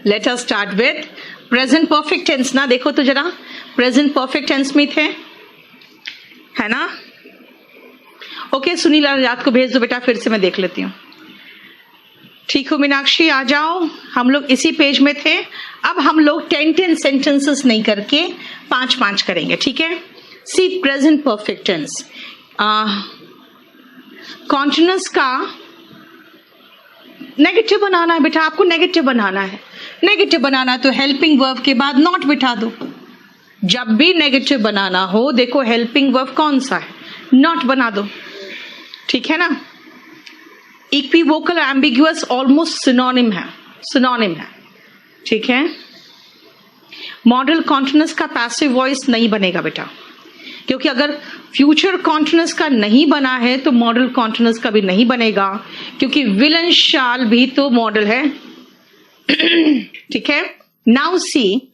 Late us start with present perfect tense ना, देखो तो जरा प्रेजेंट परफेक्ट टेंस में थे, है ना? ओके, सुनील रात को भेज दो बेटा, फिर से मैं देख लेती हूँ। ठीक हो मीनाक्षी, आ जाओ। हम लोग इसी पेज में थे। अब हम लोग 10 सेंटेंसेस नहीं करके 5 करेंगे, ठीक है? सी प्रेजेंट परफेक्ट टेंस, कॉन्टिन्यूअस का नेगेटिव बनाना है बेटा, आपको नेगेटिव बनाना है। नेगेटिव बनाना तो हेल्पिंग वर्ब के बाद नॉट बिठा दो। जब भी नेगेटिव बनाना हो, देखो हेल्पिंग वर्ब कौन सा है, नॉट बना दो, ठीक है ना? इक्विवोकल एम्बिगुअस ऑलमोस्ट सिनोनिम है, ठीक है? मॉडल कॉन्टिन्यूअस का पैसिव वॉइस नहीं बनेगा बेटा, क्योंकि अगर फ्यूचर कॉन्टिन्यूअस का नहीं बना है तो मॉडल कॉन्टिन्यूअस का भी नहीं बनेगा, क्योंकि विल एंड शाल भी तो मॉडल है। ठीक है? Now see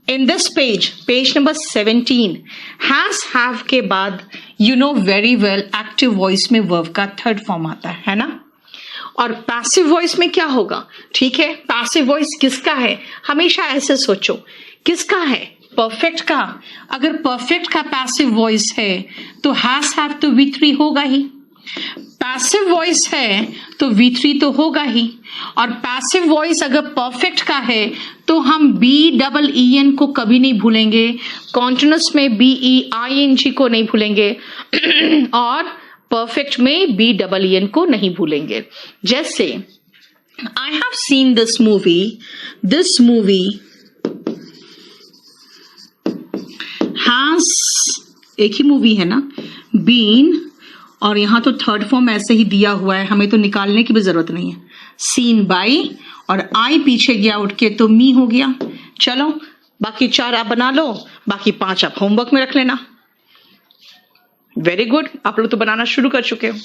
in this page number 17, has have के बाद you know very well active voice में वर्ब का थर्ड फॉर्म आता है ना? और पैसिव वॉइस में क्या होगा? ठीक है, पैसिव वॉइस किसका है? हमेशा ऐसे सोचो, किसका है? परफेक्ट का। अगर परफेक्ट का पैसिव वॉइस है तो हैज हैव तो V3 होगा ही, पैसिव वॉइस है तो V3 तो होगा ही, और पैसिव वॉइस अगर परफेक्ट का है तो हम BEEN को कभी नहीं भूलेंगे, कॉन्टिन्यूअस में BEING को नहीं भूलेंगे और परफेक्ट में BEEN को नहीं भूलेंगे। जैसे I have seen this movie has, एक ही मूवी है ना, बीन, और यहां तो थर्ड फॉर्म ऐसे ही दिया हुआ है, हमें तो निकालने की भी जरूरत नहीं है। सीन बाई और आई पीछे गया उठ के तो मी हो गया। चलो बाकी 4 आप बना लो, बाकी 5 आप होमवर्क में रख लेना। वेरी गुड, आप लोग तो बनाना शुरू कर चुके हो।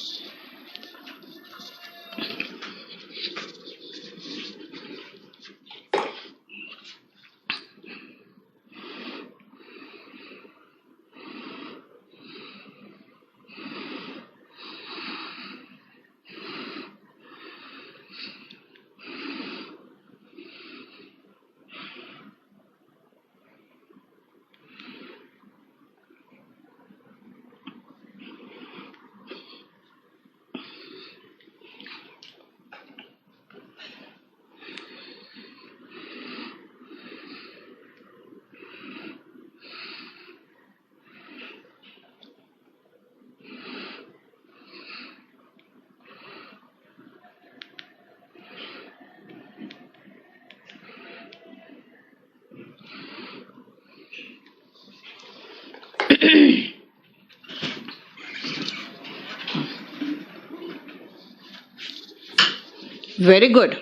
वेरी गुड,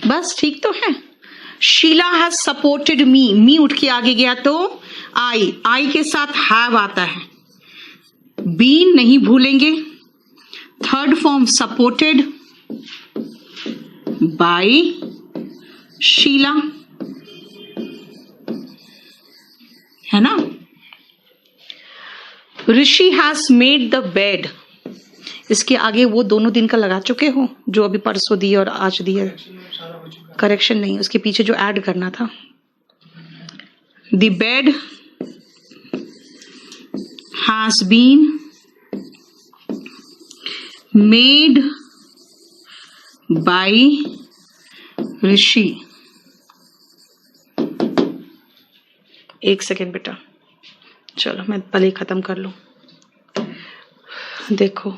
बस ठीक तो है। शीला हैज सपोर्टेड मी उठ के आगे गया तो आई के साथ हैव आता है, बीन नहीं भूलेंगे, third form supported by Sheela, है ना? Rishi has made the bed, इसके आगे वो दोनों दिन का लगा चुके हो जो अभी परसों दिए और आज दिए, करेक्शन नहीं, उसके पीछे जो ऐड करना था। The bed has been made by Rishi. एक सेकेंड बेटा, चलो मैं पहले खत्म कर लूं। देखो,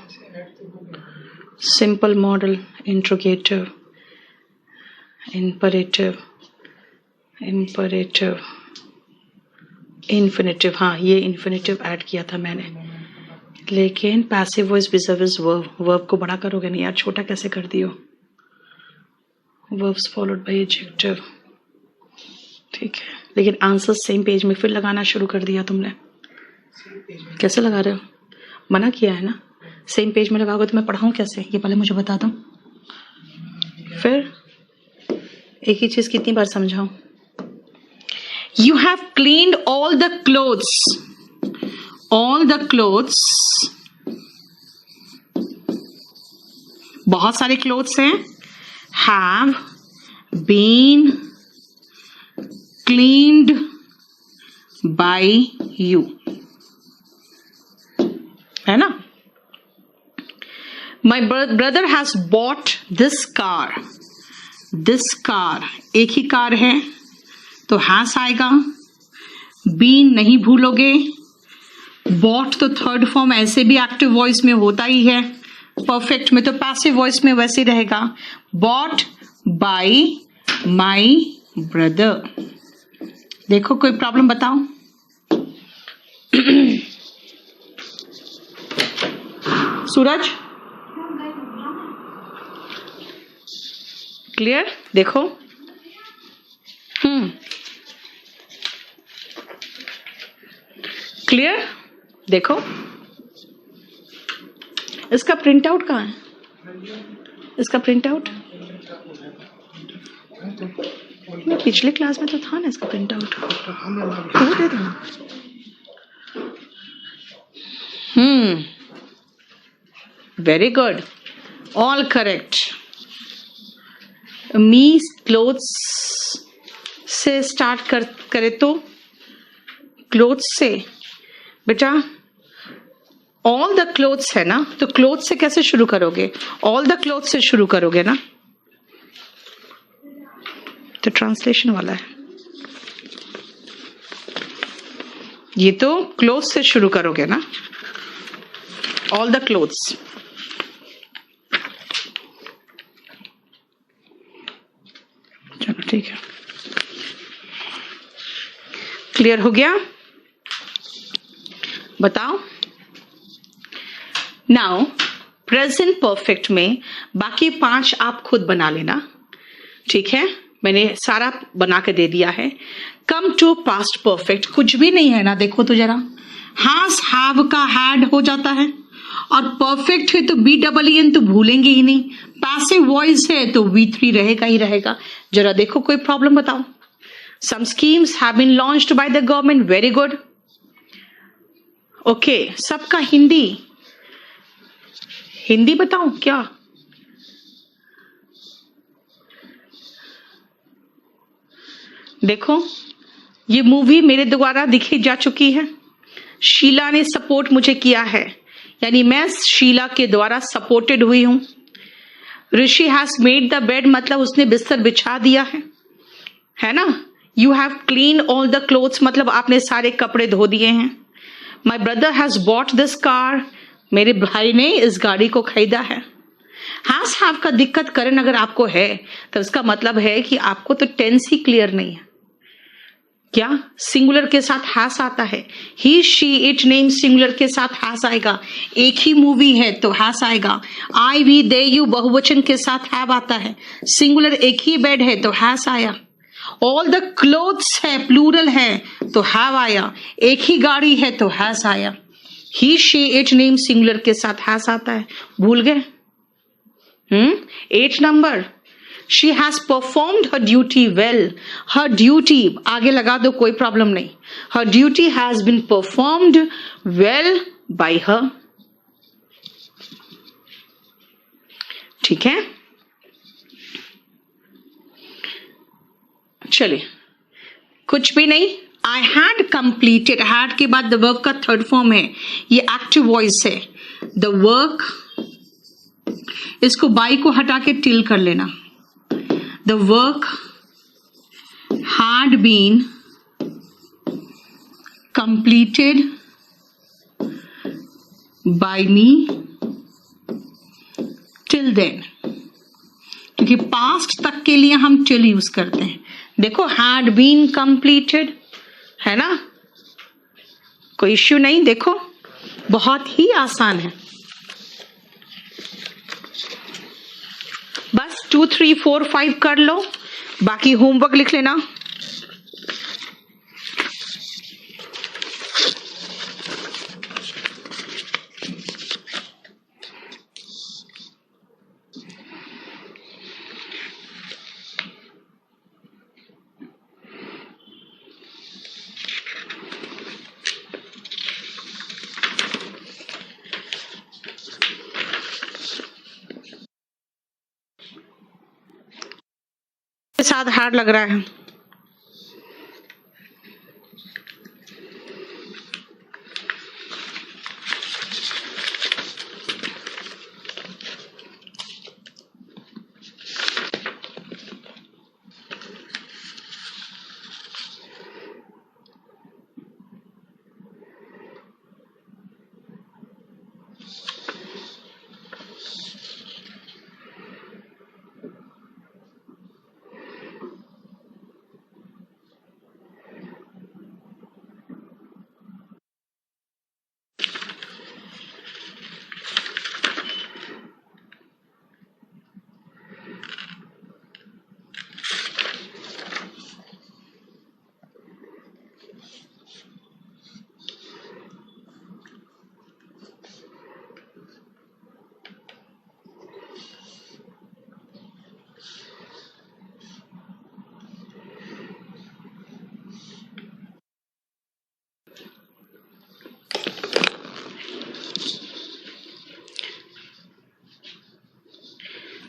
simple model, interrogative, imperative, infinitive, हाँ ये इन्फिनेटिव ऐड किया था मैंने, लेकिन पैसिव वॉइस बिजर्विस वर्ब को बड़ा करोगे नहीं यार, छोटा कैसे कर दियो? वर्ब्स फॉलोड बाय एडजेक्टिव, ठीक है, लेकिन आंसर सेम पेज में फिर लगाना शुरू कर दिया तुमने। कैसे लगा रहे हो? मना किया है ना, सेम पेज में लगाओगे तो मैं पढ़ाऊं कैसे, ये पहले मुझे बता दो। फिर एक ही चीज कितनी बार समझाऊं? You have cleaned all the clothes, बहुत सारे क्लोथ्स हैं, have been cleaned by you, है ना। My brother has bought this car, this car एक ही कार है तो हैज आएगा। बीन नहीं भूलोगे, बॉट तो थर्ड फॉर्म ऐसे भी एक्टिव वॉइस में होता ही है, परफेक्ट में तो पैसिव वॉइस में वैसे रहेगा। Bought by my brother. देखो कोई प्रॉब्लम बताओ। सूरज क्लियर? देखो क्लियर? देखो इसका प्रिंट आउट कहाँ है? इसका प्रिंट आउट पिछले क्लास में तो था ना, इसका प्रिंट आउट वो दे दो। Very good, all correct. Me clothes से स्टार्ट करे तो क्लोथ्स से बेटा ऑल द क्लोथ्स है ना, तो क्लोथ्स से कैसे शुरू करोगे? ऑल द क्लोथ्स से शुरू करोगे ना, तो ट्रांसलेशन वाला है ये, तो क्लोथ्स से शुरू करोगे ना, ऑल द क्लोथ्स। चलो ठीक है, क्लियर हो गया? बताओ। नाउ प्रेजेंट परफेक्ट में बाकी 5 आप खुद बना लेना, ठीक है? मैंने सारा बना के दे दिया है। कम टू पास्ट परफेक्ट, कुछ भी नहीं है ना, देखो तो जरा, हैज हैव का हैड हो जाता है, और परफेक्ट है तो BEEN तो भूलेंगे ही नहीं, पैसिव वॉइस है तो V3 रहेगा ही रहेगा। जरा देखो कोई प्रॉब्लम बताओ। Some schemes have been launched by the government, very good. Okay, सबका हिंदी, हिंदी बताऊं क्या? देखो ये मूवी मेरे द्वारा दिखी जा चुकी है, शीला ने सपोर्ट मुझे किया है, यानी मैं शीला के द्वारा सपोर्टेड हुई हूं। ऋषि हैज मेड द बेड, मतलब उसने बिस्तर बिछा दिया है ना। You have clean all the clothes, मतलब आपने सारे कपड़े धो दिए हैं। माई brother has bought this car, मेरे भाई ने इस गाड़ी को खरीदा है। हैज हैव का दिक्कत करन अगर आपको है तो इसका मतलब है कि आपको तो टेंस ही क्लियर नहीं है। क्या सिंगुलर के साथ हैज आता है? ही शी इट नेम सिंगुलर के साथ हैज आएगा। एक ही मूवी है तो हैज आएगा। आई वी दे यू बहुवचन के साथ हैव आता है। सिंगुलर एक ही बेड है तो हैज आया। ऑल द क्लोथ्स है प्लूरल है तो हैव आया। एक ही गाड़ी है तो हैज आया। He she it name singular के साथ हैज आता है। भूल गए? 8 number, she has performed her duty well. Her duty आगे लगा दो, कोई प्रॉब्लम नहीं। Her duty has been performed well by her. ठीक है, चलिए कुछ भी नहीं। आई हैड कंप्लीटेड, हैड के बाद द वर्क का थर्ड फॉर्म है, ये एक्टिव वॉइस है। द वर्क, इसको बाई को हटा के टिल कर लेना। The work had been completed by me till then, क्योंकि पास्ट तक के लिए हम टिल यूज करते हैं। देखो हैड बीन कंप्लीटेड है ना, कोई इश्यू नहीं। देखो बहुत ही आसान है, बस 2, 3, 4, 5 कर लो, बाकी होमवर्क लिख लेना। साथ हार्ड लग रहा है?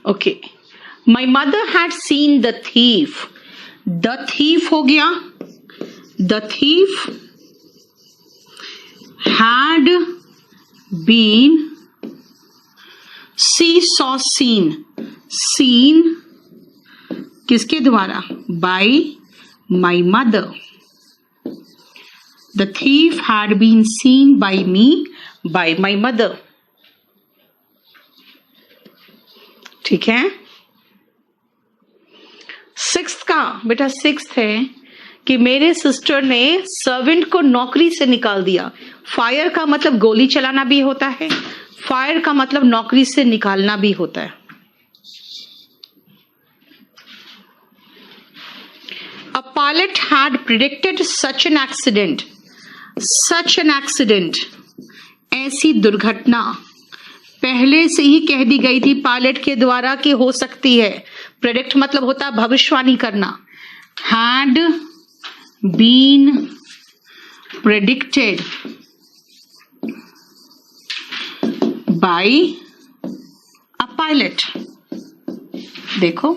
Okay. My mother had seen the thief. The thief हो गया. The thief had been. She saw seen. Seen किसके द्वारा? By my mother. The thief had been seen by me, by my mother. ठीक है. Sixth का बेटा, sixth है कि मेरे सिस्टर ने सर्वेंट को नौकरी से निकाल दिया. फायर का मतलब गोली चलाना भी होता है, फायर का मतलब नौकरी से निकालना भी होता है. A pilot had predicted such an accident. Such an accident, ऐसी दुर्घटना पहले से ही कह दी गई थी पायलट के द्वारा कि हो सकती है. प्रेडिक्ट मतलब होता है भविष्यवाणी करना. Had been predicted by a pilot. देखो,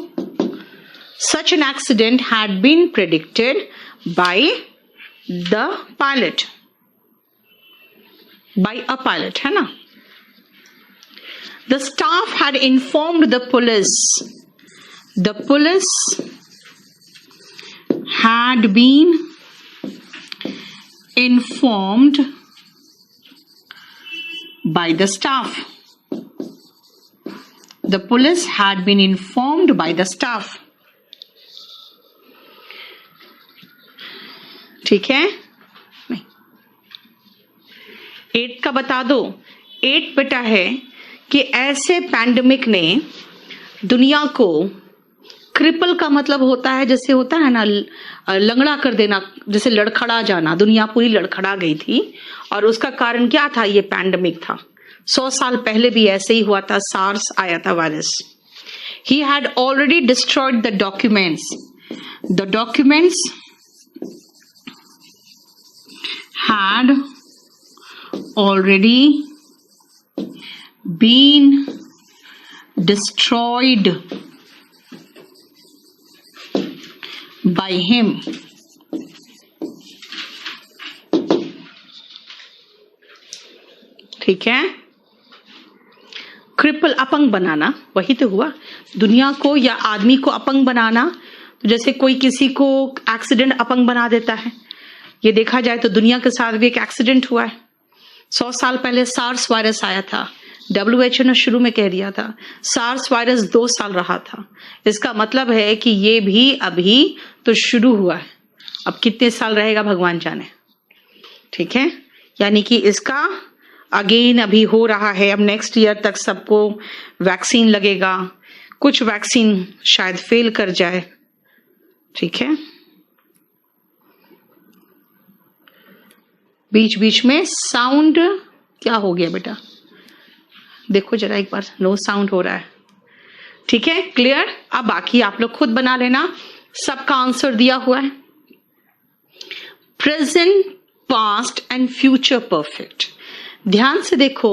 such an accident had been predicted by the pilot. By a pilot, है ना. The staff had informed the police. The police had been informed by the staff. The police had been informed by the staff. ठीक है. नहीं, 8 का बता दो. 8 बेटा है कि ऐसे पैंडेमिक ने दुनिया को, क्रिपल का मतलब होता है जैसे होता है ना लंगड़ा कर देना, जैसे लड़खड़ा जाना. दुनिया पूरी लड़खड़ा गई थी और उसका कारण क्या था? ये पैंडेमिक था. 100 साल पहले भी ऐसे ही हुआ था. सार्स आया था virus. He had already destroyed the documents. The documents had already been destroyed by him. ठीक है. क्रिपल अपंग बनाना, वही तो हुआ. दुनिया को या आदमी को अपंग बनाना, तो जैसे कोई किसी को एक्सीडेंट अपंग बना देता है. ये देखा जाए तो दुनिया के साथ भी एक एक्सीडेंट हुआ है. 100 साल पहले सार्स वायरस आया था. WHO ने शुरू में कह दिया था. सार्स वायरस 2 साल रहा था. इसका मतलब है कि ये भी अभी तो शुरू हुआ है. अब कितने साल रहेगा भगवान जाने. ठीक है. यानी कि इसका अगेन अभी हो रहा है. अब नेक्स्ट ईयर तक सबको वैक्सीन लगेगा. कुछ वैक्सीन शायद फेल कर जाए. ठीक है. बीच बीच में साउंड क्या हो गया बेटा? देखो जरा एक बार, नो साउंड हो रहा है. ठीक है. क्लियर. अब बाकी आप लोग खुद बना लेना. सबका आंसर दिया हुआ है. Present, past and future perfect. ध्यान से देखो,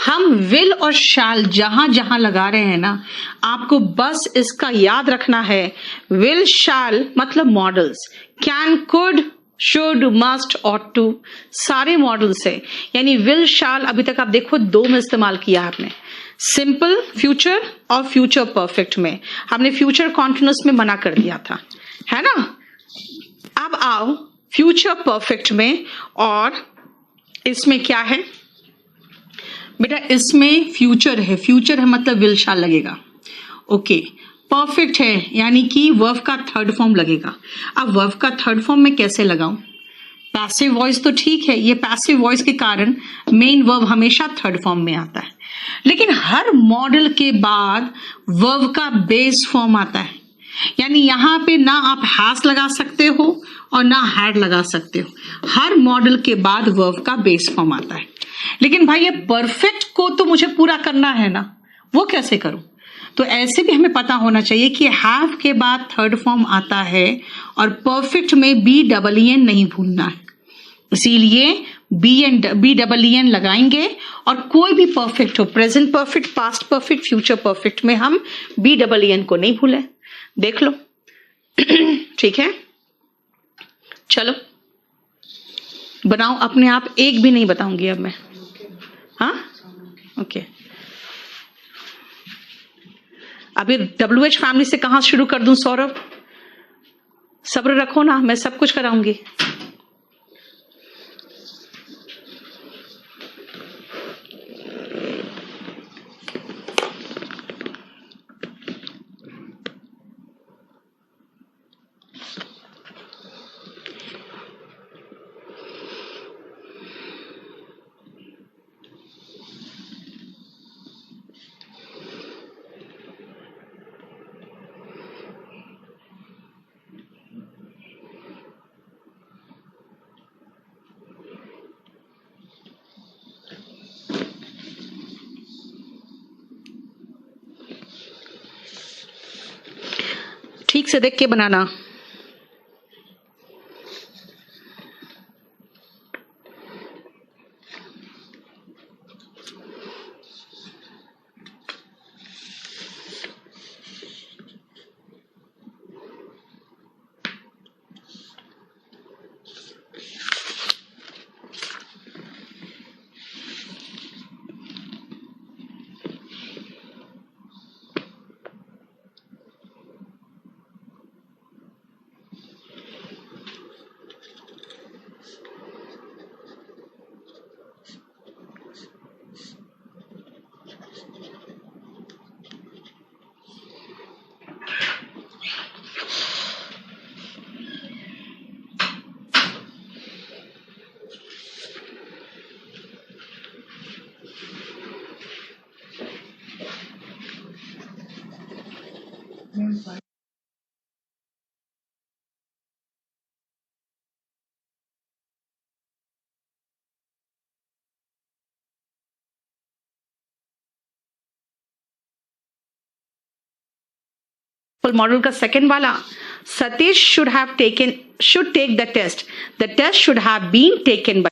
हम विल और शैल जहां जहां लगा रहे हैं ना, आपको बस इसका याद रखना है, विल शैल मतलब models, can, could, should, must, ought to, सारे मॉडल्स है। यानी विल शैल अभी तक आप देखो दो में इस्तेमाल किया आपने, सिंपल फ्यूचर और फ्यूचर परफेक्ट में। हमने फ्यूचर कॉन्टिन्यूअस में मना कर दिया था, है ना। अब आओ फ्यूचर परफेक्ट में, और इसमें क्या है बेटा, इसमें फ्यूचर है, फ्यूचर है मतलब विल शैल लगेगा। ओके, परफेक्ट है यानी कि वर्ब का थर्ड फॉर्म लगेगा। अब वर्ब का थर्ड फॉर्म में कैसे लगाऊं? पैसिव वॉइस तो ठीक है, ये पैसिव वॉइस के कारण मेन वर्ब हमेशा थर्ड फॉर्म में आता है, लेकिन हर मॉडल के बाद वर्ब का बेस फॉर्म आता है। यानी यहां पे ना आप हैज लगा सकते हो और ना हैड लगा सकते हो, हर मॉडल के बाद वर्ब का बेस फॉर्म आता है। लेकिन भाई ये परफेक्ट को तो मुझे पूरा करना है ना, वो कैसे करूं? तो ऐसे भी हमें पता होना चाहिए कि हैव के बाद थर्ड फॉर्म आता है और परफेक्ट में बी डबल ई एन नहीं भूलना है, इसीलिए बी डबल ई एन लगाएंगे। और कोई भी परफेक्ट हो, present perfect, past perfect, future perfect में हम बी डबल ई एन को नहीं भूलें। देख लो ठीक है, चलो बनाओ अपने आप, एक भी नहीं बताऊंगी अब मैं। हाँ ओके, अभी WH फैमिली से कहां शुरू कर दूं सौरभ? सब्र रखो ना, मैं सब कुछ कराऊंगी। ठीक से देख के बनाना। मॉडल का सेकंड वाला, Satish should take the test should have been taken by,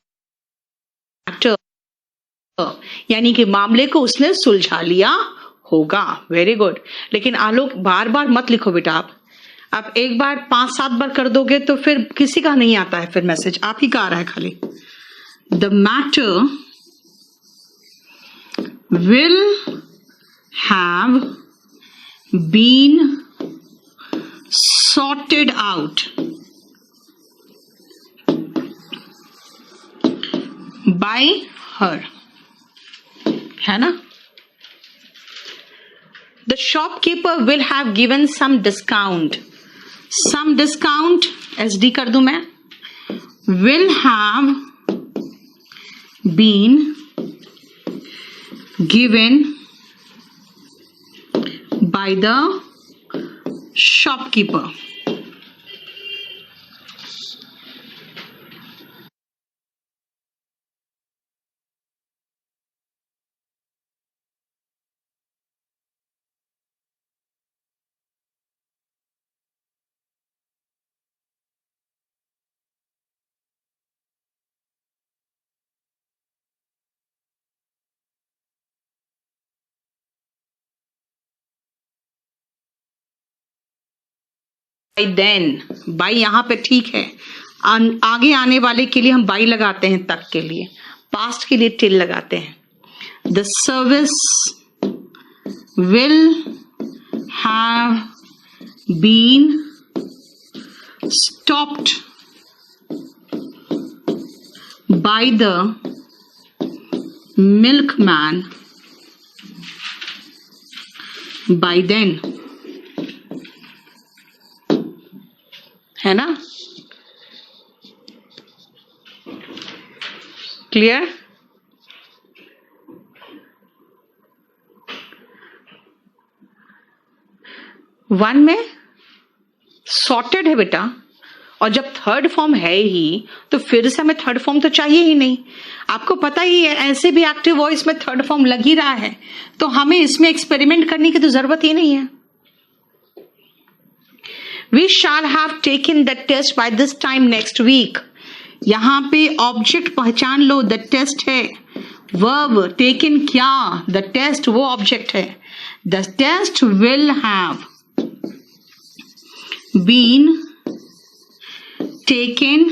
यानी कि मामले को उसने सुलझा लिया होगा। Very good. लेकिन आलोक बार बार मत लिखो बेटा, आप एक बार 5-7 बार कर दोगे तो फिर किसी का नहीं आता है, फिर मैसेज आप ही का आ रहा है खाली। The matter will have been sorted out by her, है ना। The shopkeeper will have given some discount, SD कर दूं मैं, will have been given by the shopkeeper। Then, by यहाँ पे ठीक है, आगे आने वाले के लिए हम बाई लगाते हैं, तक के लिए, पास्ट के लिए टिल लगाते हैं। The service will have been stopped by the milkman by then, है ना? क्लियर? वन में सॉर्टेड है बेटा, और जब थर्ड फॉर्म है ही तो फिर से हमें थर्ड फॉर्म तो चाहिए ही नहीं। आपको पता ही है ऐसे भी एक्टिव वॉइस में थर्ड फॉर्म लग ही रहा है, तो हमें इसमें एक्सपेरिमेंट करने की तो जरूरत ही नहीं है। We shall have taken the test by this time next week. यहां पे ऑब्जेक्ट पहचान लो, द टेस्ट है, वर्ब टेकन क्या, द टेस्ट वो ऑब्जेक्ट है। The test will have been taken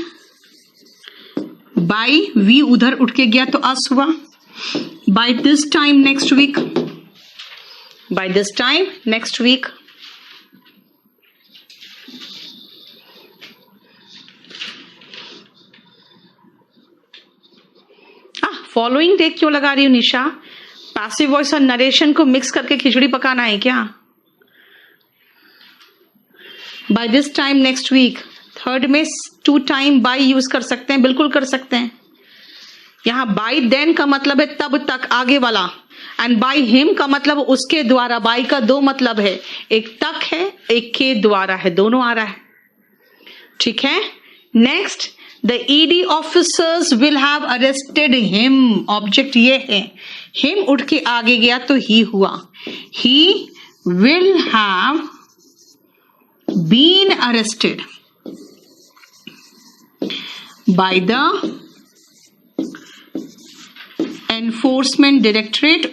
by, we उधर उठ के गया तो अस हुआ, by this time next week, by this time next week। Following day क्यों लगा रही हूं निशा? पैसिव वॉइस और नरेशन को मिक्स करके खिचड़ी पकाना है क्या? By this time next week, third में टू टाइम बाय यूज कर सकते हैं, बिल्कुल कर सकते हैं। यहां बाय देन का मतलब है तब तक, आगे वाला, एंड बाय हिम का मतलब उसके द्वारा। बाय का दो मतलब है, एक तक है, एक के द्वारा है, दोनों आ रहा है, ठीक है। Next, the ED officers will have arrested him, object ये है, हिम उठ के आगे गया तो ही हुआ, he will have been arrested by the enforcement directorate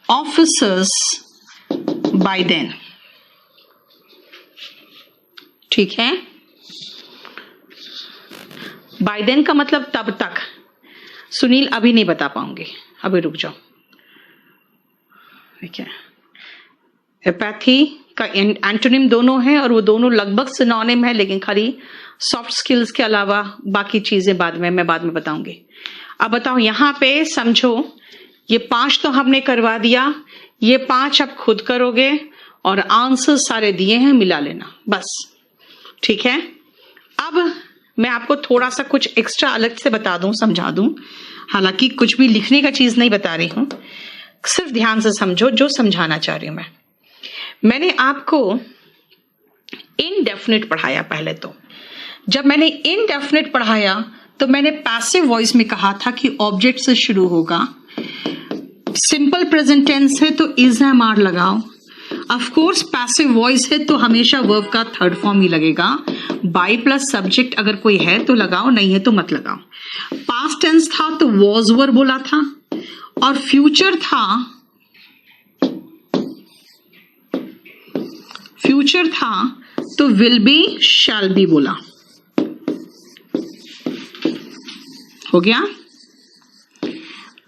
officers by then, ठीक है। by then का मतलब तब तक। सुनील अभी नहीं बता पाऊंगी, अभी रुक जाओ, ठीक है। एपैथी का एंटोनिम दोनों है और वो दोनों लगभग सिनोनिम है, लेकिन खाली सॉफ्ट स्किल्स के अलावा बाकी चीजें मैं बाद में बताऊंगी। अब बताओ यहां पे समझो, ये 5 तो हमने करवा दिया, ये 5 आप खुद करोगे और आंसर सारे दिए हैं, मिला लेना बस, ठीक है। अब मैं आपको थोड़ा सा कुछ एक्स्ट्रा अलग से बता दूं, समझा दूं, हालांकि कुछ भी लिखने का चीज नहीं बता रही हूं, सिर्फ ध्यान से समझो जो समझाना चाह रही हूं। मैंने आपको इनडेफिनिट पढ़ाया पहले, तो जब मैंने इनडेफिनिट पढ़ाया तो मैंने पैसिव वॉइस में कहा था कि ऑब्जेक्ट से शुरू होगा, सिंपल प्रेजेंट टेंस है तो इज एम आर लगाओ, ऑफ कोर्स पैसिव वॉइस है तो हमेशा वर्ब का थर्ड फॉर्म ही लगेगा, बाय प्लस सब्जेक्ट अगर कोई है तो लगाओ, नहीं है तो मत लगाओ। पास्ट टेंस था तो वॉज वर बोला था, और फ्यूचर था तो विल बी शैल बी बोला, हो गया।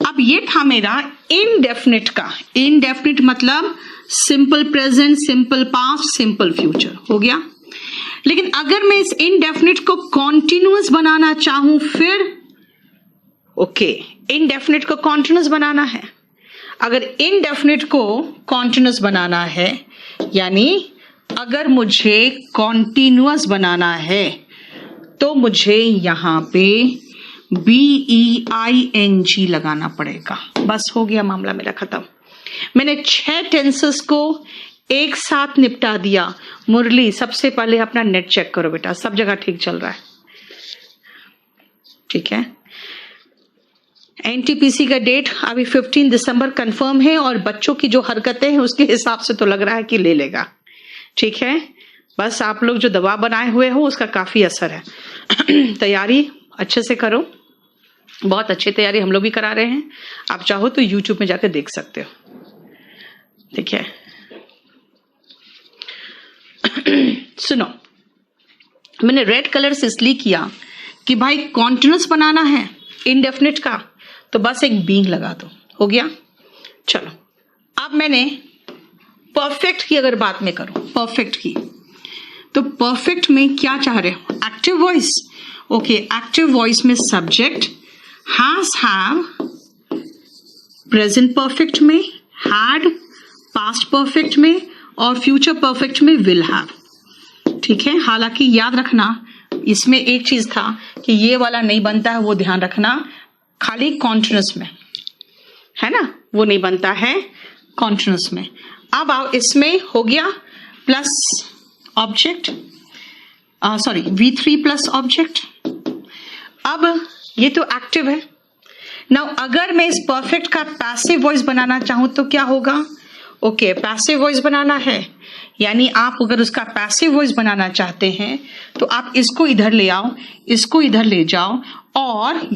अब ये था मेरा इनडेफिनिट का, इनडेफिनिट मतलब simple present, simple past, simple future, हो गया। लेकिन अगर मैं इस इनडेफिनिट को कॉन्टिन्यूअस बनाना चाहूं फिर, ओके, इनडेफिनिट को कॉन्टिन्यूअस बनाना है। अगर इनडेफिनिट को कॉन्टिन्यूअस बनाना है, यानी अगर मुझे कॉन्टिन्यूअस बनाना है तो मुझे यहां पे BEING लगाना पड़ेगा, बस हो गया मामला मेरा खत्म। मैंने 6 टेंसेस को एक साथ निपटा दिया। मुरली, सबसे पहले अपना नेट चेक करो बेटा, सब जगह ठीक चल रहा है, ठीक है। NTPC का डेट अभी 15 दिसंबर कंफर्म है, और बच्चों की जो हरकतें हैं उसके हिसाब से तो लग रहा है कि ले लेगा, ठीक है। बस आप लोग जो दबाव बनाए हुए हो उसका काफी असर है। तैयारी अच्छे से करो, बहुत अच्छी तैयारी हम लोग भी करा रहे हैं, आप चाहो तो YouTube में जाकर देख सकते हो, ठीक है। सुनो, मैंने रेड कलर से इसलिए किया कि भाई कॉन्टिन्यूस बनाना है इनडेफिनिट का, तो बस एक बीइंग लगा दो, हो गया। चलो अब मैंने परफेक्ट की अगर बात में करूं, परफेक्ट की, तो परफेक्ट में क्या चाह रहे हो? Active voice. Okay, active voice में subject has, have, present perfect में हैड, पास्ट परफेक्ट में और फ्यूचर परफेक्ट में विल हैव। ठीक है, हालांकि याद रखना इसमें एक चीज था कि ये वाला नहीं बनता है, वो ध्यान रखना, खाली कॉन्टिन्यूस में है ना, वो नहीं बनता है कॉन्टिन्यूस में। अब आओ, इसमें हो गया plus object, sorry V3 plus object. अब ये तो एक्टिव है। नाउ अगर मैं इस परफेक्ट का पैसिव वॉइस बनाना चाहूं तो क्या होगा? ओके, पैसिव वॉइस बनाना है, यानी आप अगर उसका पैसिव वॉइस बनाना चाहते हैं तो आप इसको इधर ले आओ, इसको इधर ले जाओ और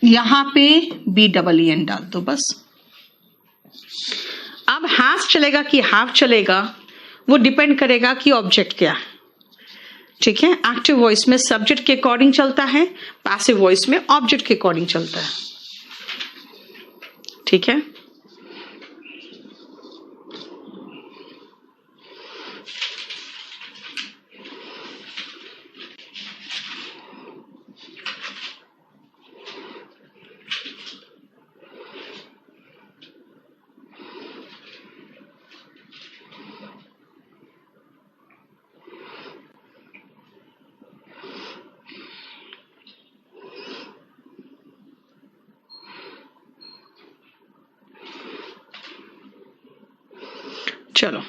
यहां पे BEEN डाल दो बस। अब हैज चलेगा कि हैव चलेगा, वो डिपेंड करेगा कि ऑब्जेक्ट क्या है। ठीक है, एक्टिव वॉइस में सब्जेक्ट के अकॉर्डिंग चलता है, पैसिव वॉइस में ऑब्जेक्ट के अकॉर्डिंग चलता है। ठीक है, चलो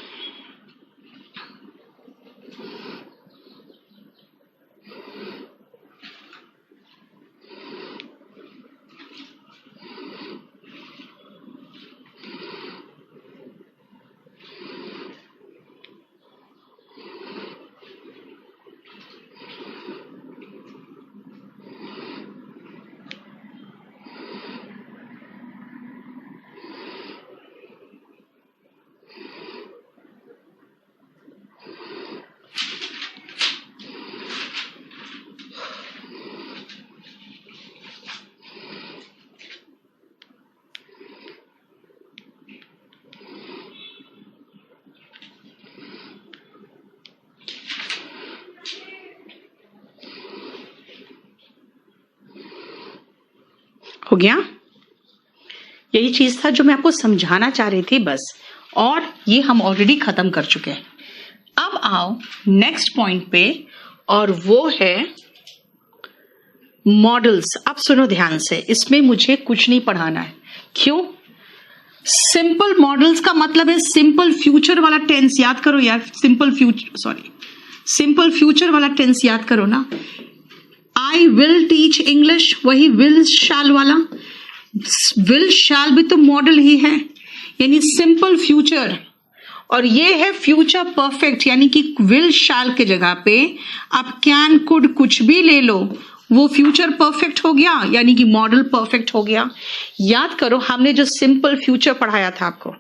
हो गया, यही चीज था जो मैं आपको समझाना चाह रही थी बस, और ये हम ऑलरेडी खत्म कर चुके हैं। अब आओ नेक्स्ट पॉइंट पे, और वो है मॉडल्स। अब सुनो ध्यान से, इसमें मुझे कुछ नहीं पढ़ाना है। क्यों? सिंपल मॉडल्स का मतलब है सिंपल फ्यूचर वाला टेंस याद करो यार, सिंपल फ्यूचर वाला टेंस याद करो ना। आई विल टीच इंग्लिश, वही विल शैल वाला, विल शैल भी तो मॉडल ही है, यानी सिंपल फ्यूचर। और ये है फ्यूचर परफेक्ट, यानी कि विल शैल के जगह पे आप कैन कुड कुछ भी ले लो, वो फ्यूचर परफेक्ट हो गया, यानी कि मॉडल परफेक्ट हो गया। याद करो हमने जो सिंपल फ्यूचर पढ़ाया था आपको,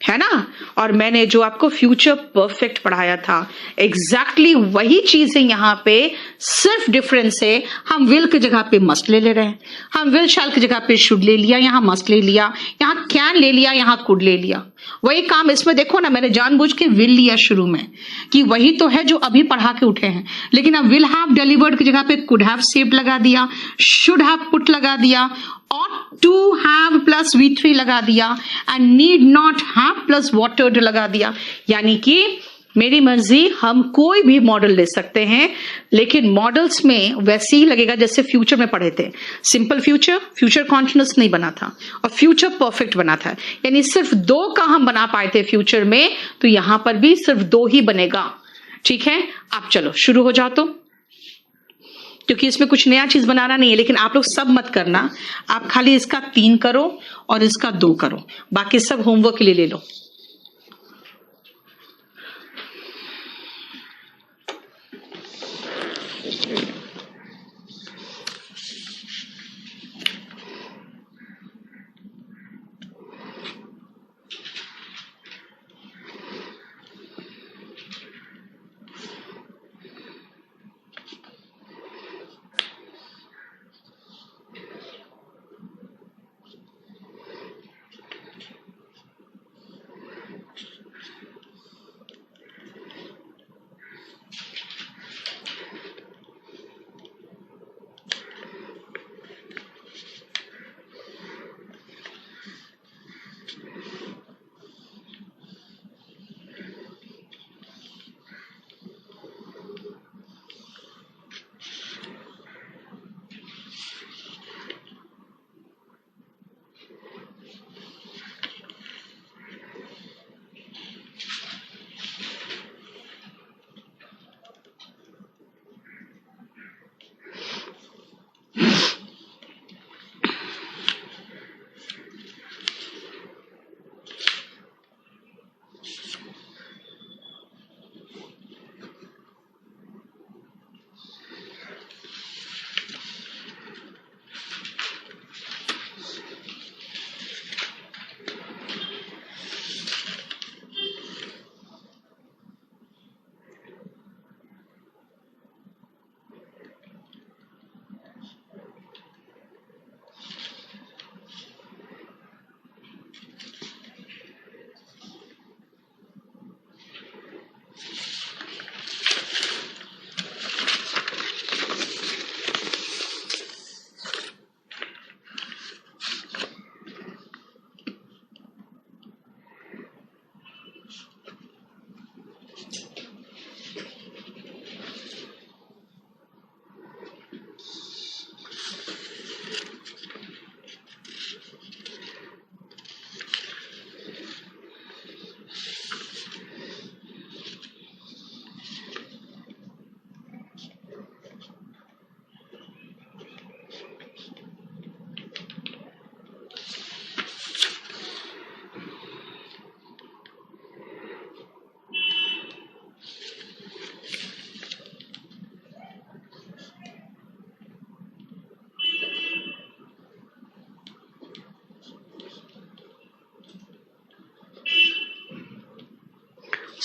है ना, और मैंने जो आपको फ्यूचर परफेक्ट पढ़ाया था, एग्जैक्टली वही चीज है यहाँ पे, सिर्फ डिफरेंस है हम विल की जगह पे मस्ट ले रहे हैं, हम विल शैल की जगह पे शुड ले लिया, यहाँ मस्ट ले लिया, यहाँ कैन ले लिया, यहाँ कुड ले लिया। वही काम इसमें देखो ना, मैंने जानबूझ के विल लिया शुरू में कि वही तो है जो अभी पढ़ा के उठे हैं, लेकिन अब विल हैव डिलीवर्ड की जगह पे कुड हैव सेव्ड लगा दिया, शुड हैव पुट लगा दिया, और टू हैव प्लस V3 लगा दिया, and need not have plus watered लगा दिया। यानी कि मेरी मर्जी, हम कोई भी मॉडल ले सकते हैं, लेकिन मॉडल्स में वैसे ही लगेगा जैसे फ्यूचर में पढ़े थे। सिंपल फ्यूचर, फ्यूचर कॉन्टिन्यूअस नहीं बना था, और फ्यूचर परफेक्ट बना था, यानी सिर्फ 2 का हम बना पाए थे फ्यूचर में, तो यहां पर भी सिर्फ 2 ही बनेगा। ठीक है, अब चलो शुरू हो जाओ, तो क्योंकि इसमें कुछ नया चीज बनाना नहीं है, लेकिन आप लोग सब मत करना, आप खाली इसका 3 करो और इसका 2 करो, बाकी सब होमवर्क के लिए ले लो।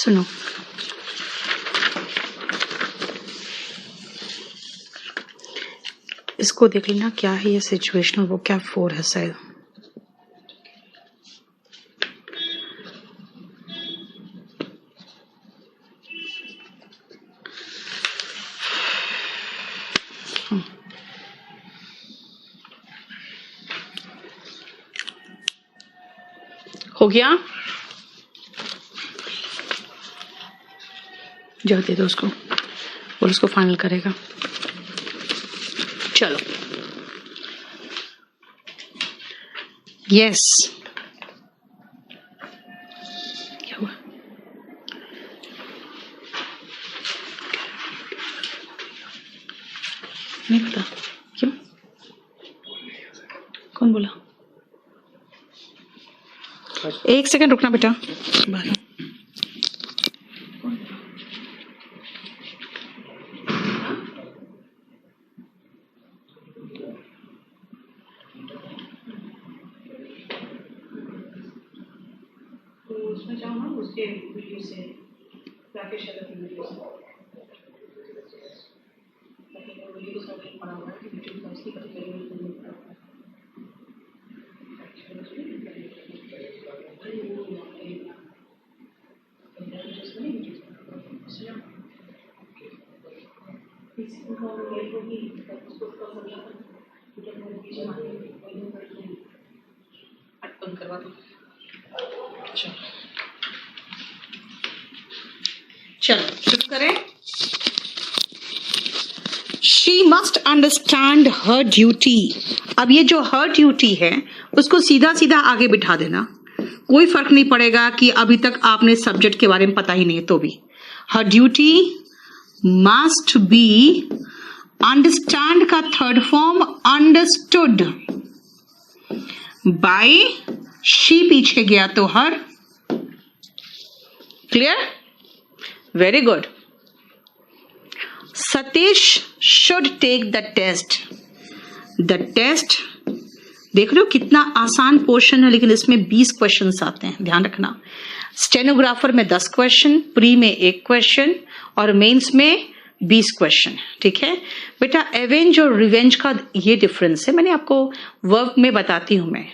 सुनो, इसको देख लेना क्या है ये सिचुएशनल वोकैब 4 है शायद। हो गया, जाओ दे दो उसको, और उसको फाइनल करेगा। चलो, यस, क्या हुआ? नहीं पता क्यों, कौन बोला? एक सेकंड रुकना बेटा। उसमें जाओ ना, उसके वीडियो से, राकेश यादव की वीडियो से, वीडियो सब पड़ा हुआ है कि वीडियो का उसकी कभी कभी करवा दो। चलो शुरू करें। She must understand her duty. अब ये जो हर ड्यूटी है उसको सीधा सीधा आगे बिठा देना, कोई फर्क नहीं पड़ेगा कि अभी तक आपने सब्जेक्ट के बारे में पता ही नहीं है तो भी। Her duty must be, understand का third form understood, by she पीछे गया तो her. Clear? Very good. Satish should take the test. The test, देख रहे हो कितना आसान पोर्शन है, लेकिन इसमें 20 क्वेश्चंस आते हैं, ध्यान रखना। स्टेनोग्राफर में 10 क्वेश्चन, प्री में 1 क्वेश्चन और मेंस में 20 क्वेश्चन। ठीक है बेटा, एवेंज और रिवेंज का ये डिफरेंस है, मैंने आपको वर्ब में बताती हूं मैं।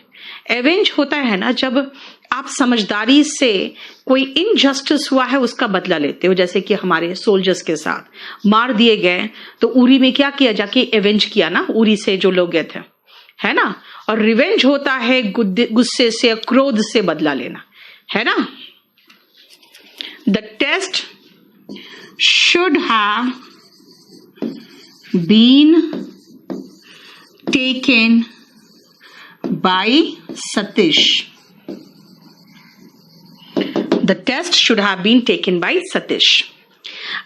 एवेंज होता है ना जब आप समझदारी से कोई इनजस्टिस हुआ है उसका बदला लेते हो, जैसे कि हमारे सोल्जर्स के साथ मार दिए गए तो उरी में क्या किया, जाके एवेंज किया ना, उरी से जो लोग गए थे, है ना। और रिवेंज होता है गुस्से से, क्रोध से बदला लेना, है ना। The test should have been taken by Satish. The test should have been taken by Satish.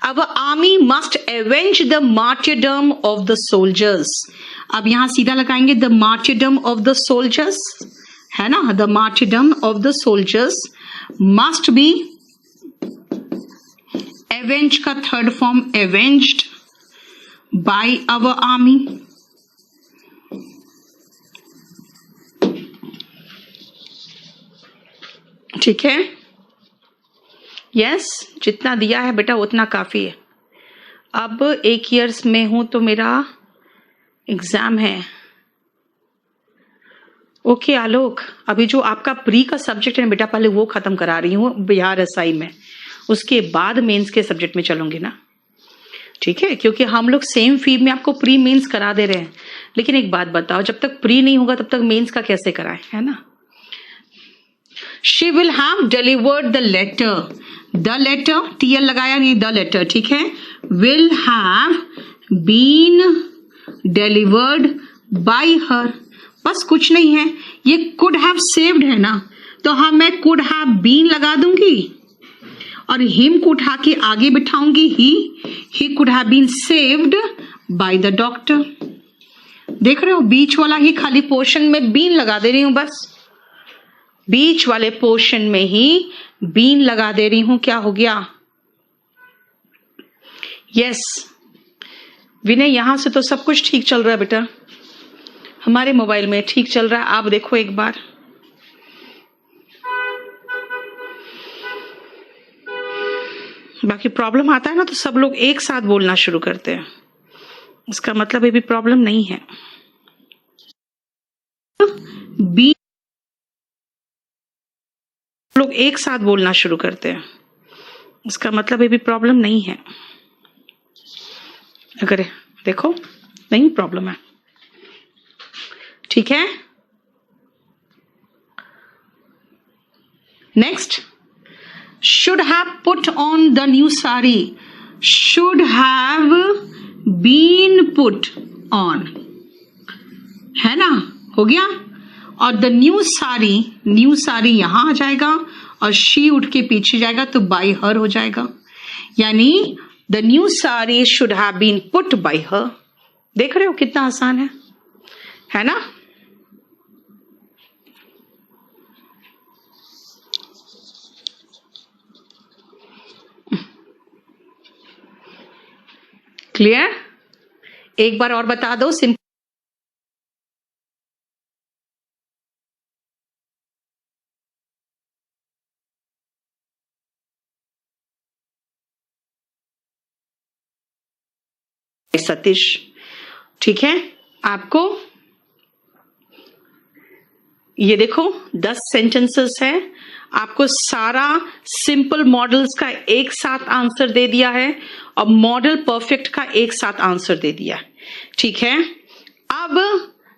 Our army must avenge the martyrdom of the soldiers. अब यहां सीधा लगाएंगे the martyrdom of the soldiers, है ना। The martyrdom of the soldiers must be, avenge का third form avenged by our army. ठीक है, yes, जितना दिया है बेटा उतना काफी है। अब 1 ईयर्स में हूं तो मेरा एग्जाम है। ओके आलोक, अभी जो आपका प्री का सब्जेक्ट है बेटा, पहले वो खत्म करा रही हूँ बिहार एसआई में, उसके बाद मेंस के सब्जेक्ट में चलूंगी ना। ठीक है, क्योंकि हम लोग सेम फील्ड में आपको प्री मेंस करा दे रहे हैं, लेकिन एक बात बताओ, जब तक प्री नहीं होगा तब तक मेंस का कैसे कराएं, है ना। She will have delivered the letter. The letter, TL लगाया नहीं, the letter, ठीक है। Will have been delivered by her. बस कुछ नहीं है, ये could have saved है ना, तो हाँ मैं could have been लगा दूंगी और him को उठा के आगे बिठाऊंगी, he could have been saved by the doctor। देख रहे हो, बीच वाला ही खाली पोर्शन में बीन लगा दे रही हूं, बस बीच वाले पोर्शन में ही बीन लगा दे रही हूं। क्या हो गया? यस विनय, यहां से तो सब कुछ ठीक चल रहा है बेटा, हमारे मोबाइल में ठीक चल रहा है। आप देखो एक बार, बाकी प्रॉब्लम आता है ना तो सब लोग एक साथ बोलना शुरू करते हैं, इसका मतलब ये भी प्रॉब्लम नहीं है। बी लोग एक साथ बोलना शुरू करते हैं, इसका मतलब ये भी प्रॉब्लम नहीं है। अगर देखो नहीं प्रॉब्लम है, ठीक है। Next, should have put on the new sari, should have been put on, है ना, हो गया। और द न्यू सारी यहां आ जाएगा और शी उठ के पीछे जाएगा तो बाय हर हो जाएगा, यानी the new sari should have been put by her. देख रहे हो कितना आसान है ना। क्लियर? एक बार और बता दो। सिंपल सतीश, ठीक है। आपको ये देखो 10 सेंटेंसेस है, आपको सारा सिंपल मॉडल्स का एक साथ आंसर दे दिया है और मॉडल परफेक्ट का एक साथ आंसर दे दिया, ठीक है। अब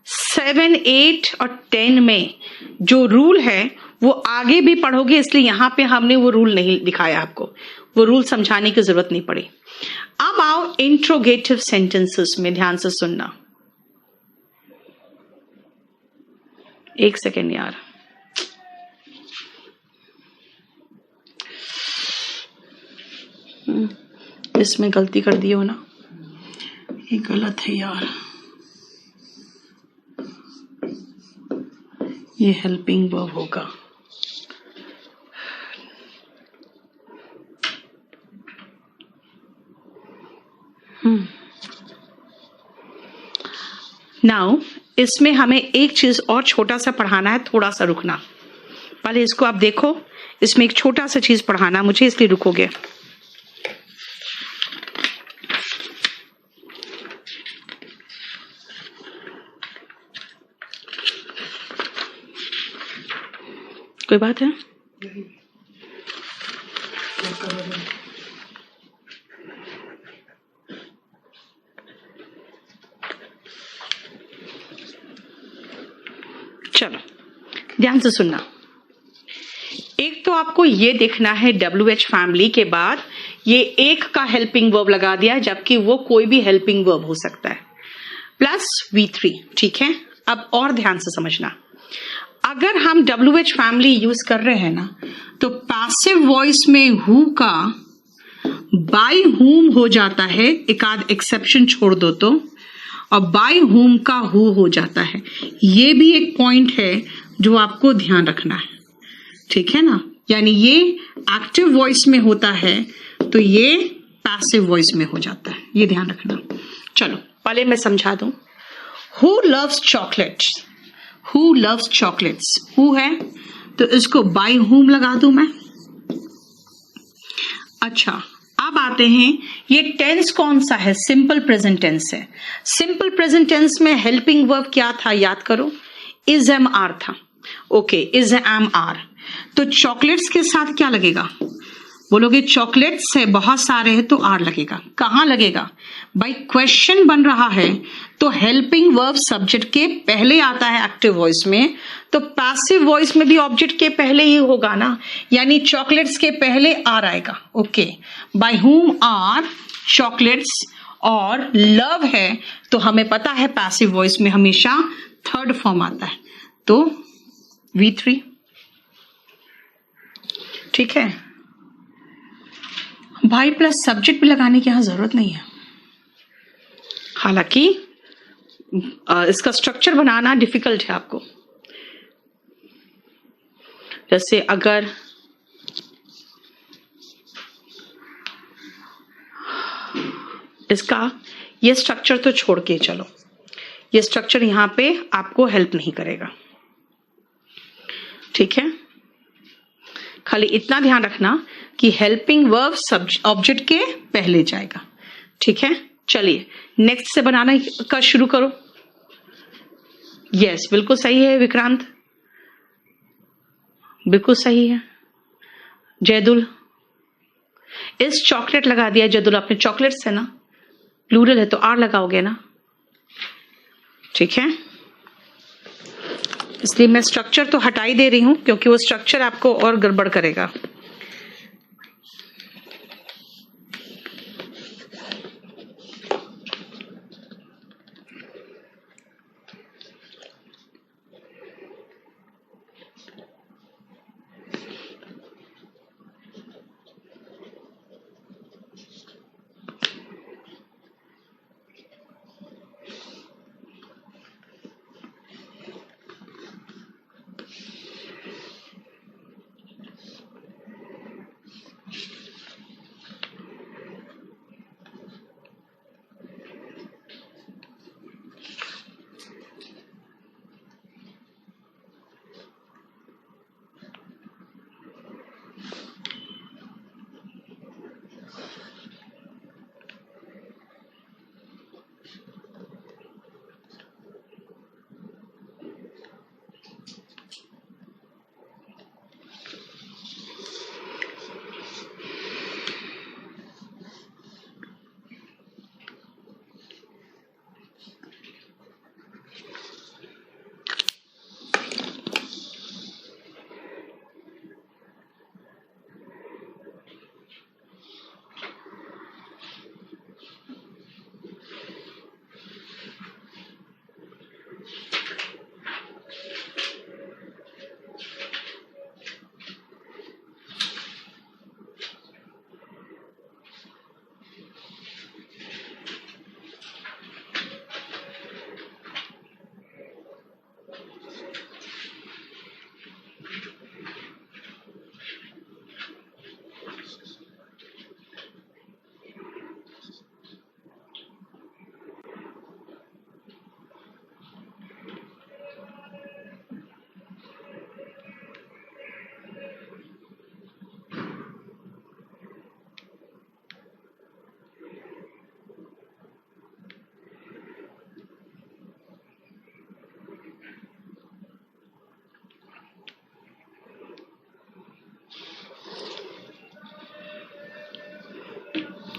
7, 8 और 10 में जो रूल है वो आगे भी पढ़ोगे, इसलिए यहां पे हमने वो रूल नहीं दिखाया आपको, वो रूल समझाने की जरूरत नहीं पड़ी। अब आओ इंट्रोगेटिव सेंटेंसेस में, ध्यान से सुनना। एक सेकेंड यार, इसमें गलती कर दी हो ना, ये गलत है यार, ये हेल्पिंग वर्ब होगा। नाउ इसमें हमें एक चीज और छोटा सा पढ़ाना है, थोड़ा सा रुकना। पहले इसको आप देखो, इसमें एक छोटा सा चीज पढ़ाना मुझे, इसलिए रुकोगे। कोई बात है? चलो ध्यान से सुनना। एक तो आपको ये देखना है WH फैमिली के बाद ये एक का हेल्पिंग वर्ब लगा दिया है, जबकि वो कोई भी हेल्पिंग वर्ब हो सकता है, प्लस V3, ठीक है। अब और ध्यान से समझना, अगर हम WH फैमिली यूज कर रहे हैं ना, तो पैसिव वॉइस में हु का बाय हुम हो जाता है, एक आध एक्सेप्शन छोड़ दो तो, और बाय हुम का हु हो जाता है। ये भी एक पॉइंट है जो आपको ध्यान रखना है, ठीक है ना। यानी ये एक्टिव वॉइस में होता है तो ये पैसिव वॉइस में हो जाता है, ये ध्यान रखना। चलो पहले मैं समझा दूं। Who loves chocolates, who loves chocolates, who है तो इसको बाय हुम लगा दूं मैं। अच्छा अब आते हैं, ये टेंस कौन सा है? सिंपल प्रेजेंट टेंस है। सिंपल प्रेजेंट टेंस में हेल्पिंग वर्ब क्या था, याद करो, इज एम आर था। ओके, इज एम आर, तो चॉकलेट्स के साथ क्या लगेगा? बोलोगे चॉकलेट्स है, बहुत सारे हैं, तो आर लगेगा। कहां लगेगा भाई? क्वेश्चन बन रहा है तो हेल्पिंग वर्ब सब्जेक्ट के पहले आता है एक्टिव वॉइस में, तो पैसिव वॉइस में भी ऑब्जेक्ट के पहले ही होगा ना, यानी चॉकलेट्स के पहले आर आएगा। Okay, by whom are chocolates, और लव है तो हमें पता है पैसिव वॉइस में हमेशा थर्ड फॉर्म आता है, तो V3, ठीक है भाई। प्लस सब्जेक्ट भी लगाने की यहां जरूरत नहीं है, हालांकि इसका स्ट्रक्चर बनाना डिफिकल्ट है आपको। जैसे अगर इसका ये स्ट्रक्चर तो छोड़ के चलो, ये स्ट्रक्चर यहां पे आपको हेल्प नहीं करेगा, ठीक है। खाली इतना ध्यान रखना, कि हेल्पिंग वर्ब ऑब्जेक्ट के पहले जाएगा। ठीक है, चलिए नेक्स्ट से बनाना का शुरू करो। यस, बिल्कुल सही है विक्रांत, बिल्कुल सही है। जयदुल, इस चॉकलेट लगा दिया जयदुल आपने, चॉकलेट से ना, प्लूरल है तो आर लगाओगे ना। ठीक है, इसलिए मैं स्ट्रक्चर तो हटा ही दे रही हूं क्योंकि वो स्ट्रक्चर आपको और गड़बड़ करेगा।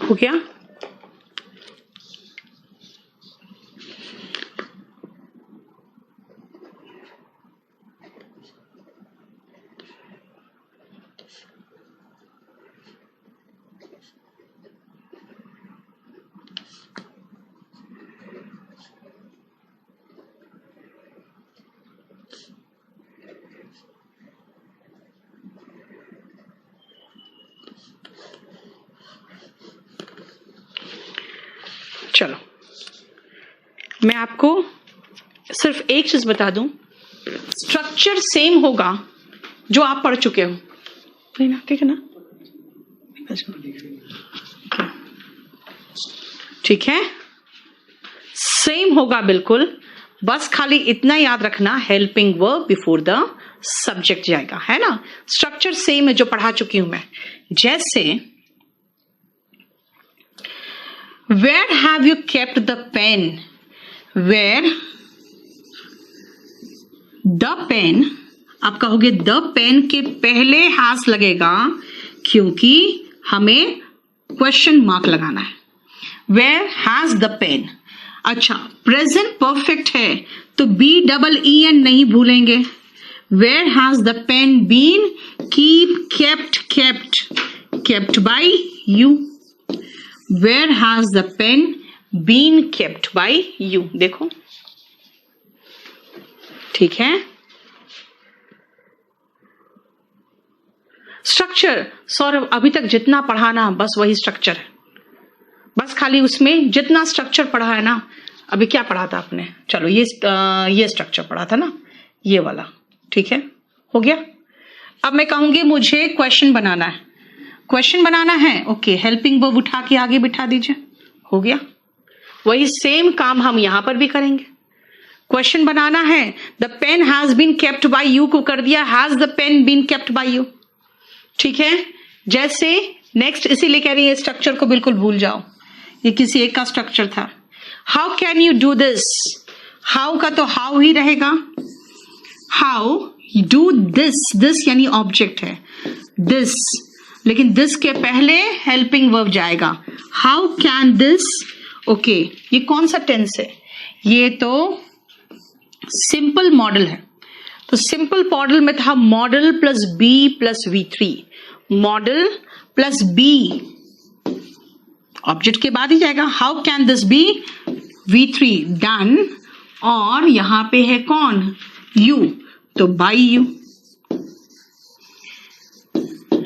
हो गया? चलो, मैं आपको सिर्फ एक चीज बता दूं, स्ट्रक्चर सेम होगा जो आप पढ़ चुके हो, ठीक है ना? ठीक है, सेम होगा बिल्कुल, बस खाली इतना याद रखना, helping verb before the subject जाएगा, है ना? स्ट्रक्चर सेम है जो पढ़ा चुकी हूं मैं। जैसे where have you kept the pen? where the pen, आप कहोगे द पेन के पहले हैज लगेगा क्योंकि हमें क्वेश्चन मार्क लगाना है। where has the pen, अच्छा प्रेजेंट परफेक्ट है तो BEEN नहीं भूलेंगे। where has the pen been, keep, kept by you। where has the pen been kept by you, देखो ठीक है। स्ट्रक्चर सौरभ अभी तक जितना पढ़ाना बस वही स्ट्रक्चर है, बस खाली उसमें जितना स्ट्रक्चर पढ़ा है ना, अभी क्या पढ़ा था आपने, चलो ये स्ट्रक्चर पढ़ा था ना, ये वाला, ठीक है, हो गया। अब मैं कहूंगी मुझे क्वेश्चन बनाना है, क्वेश्चन बनाना है, ओके, हेल्पिंग वर्ब उठा के आगे बिठा दीजिए, हो गया। वही सेम काम हम यहां पर भी करेंगे। क्वेश्चन बनाना है, the pen has been kept by you को कर दिया has the pen been kept by you, ठीक है। जैसे नेक्स्ट इसीलिए कह रही है स्ट्रक्चर को बिल्कुल भूल जाओ, ये किसी एक का स्ट्रक्चर था। How can you do this, how का तो हाउ ही रहेगा। हाउ डू दिस, दिस यानी ऑब्जेक्ट है दिस, लेकिन दिस के पहले हेल्पिंग वर्ब जाएगा। हाउ कैन दिस, ओके ये कौन सा टेंस है, ये तो सिंपल मॉडल है। तो सिंपल मॉडल में था model plus b plus V3, model plus b object के बाद ही जाएगा। How can this be V3 done, और यहां पे है कौन यू, तो बाय यू,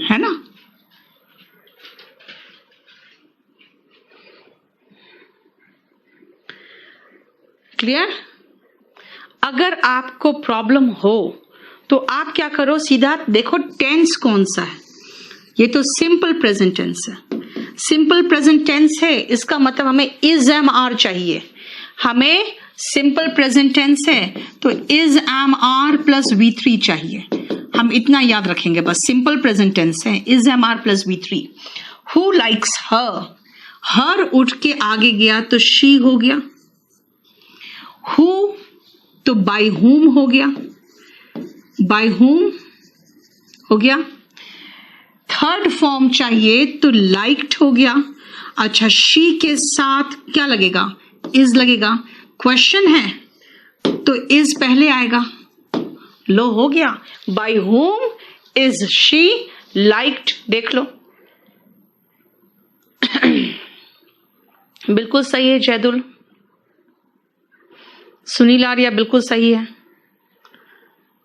है ना। क्लियर। अगर आपको प्रॉब्लम हो तो आप क्या करो, सीधा देखो टेंस कौन सा है। ये तो सिंपल प्रेजेंट टेंस है, सिंपल प्रेजेंट टेंस है, इसका मतलब हमें इज एम आर चाहिए। हमें सिंपल प्रेजेंट टेंस है तो is am are plus V3 चाहिए। हम इतना याद रखेंगे बस, सिंपल प्रेजेंट टेंस है, is am are plus V3। Who likes her, her उठ के आगे गया तो शी हो गया। हु तो बाय हुम हो गया, बाय हुम हो गया। थर्ड फॉर्म चाहिए तो लाइक्ड हो गया। अच्छा शी के साथ क्या लगेगा, इज लगेगा। क्वेश्चन है तो इज पहले आएगा, लो हो गया। Bye whom is she liked, देख लो बिल्कुल सही है जैदुल, सुनील आर्या बिल्कुल सही है,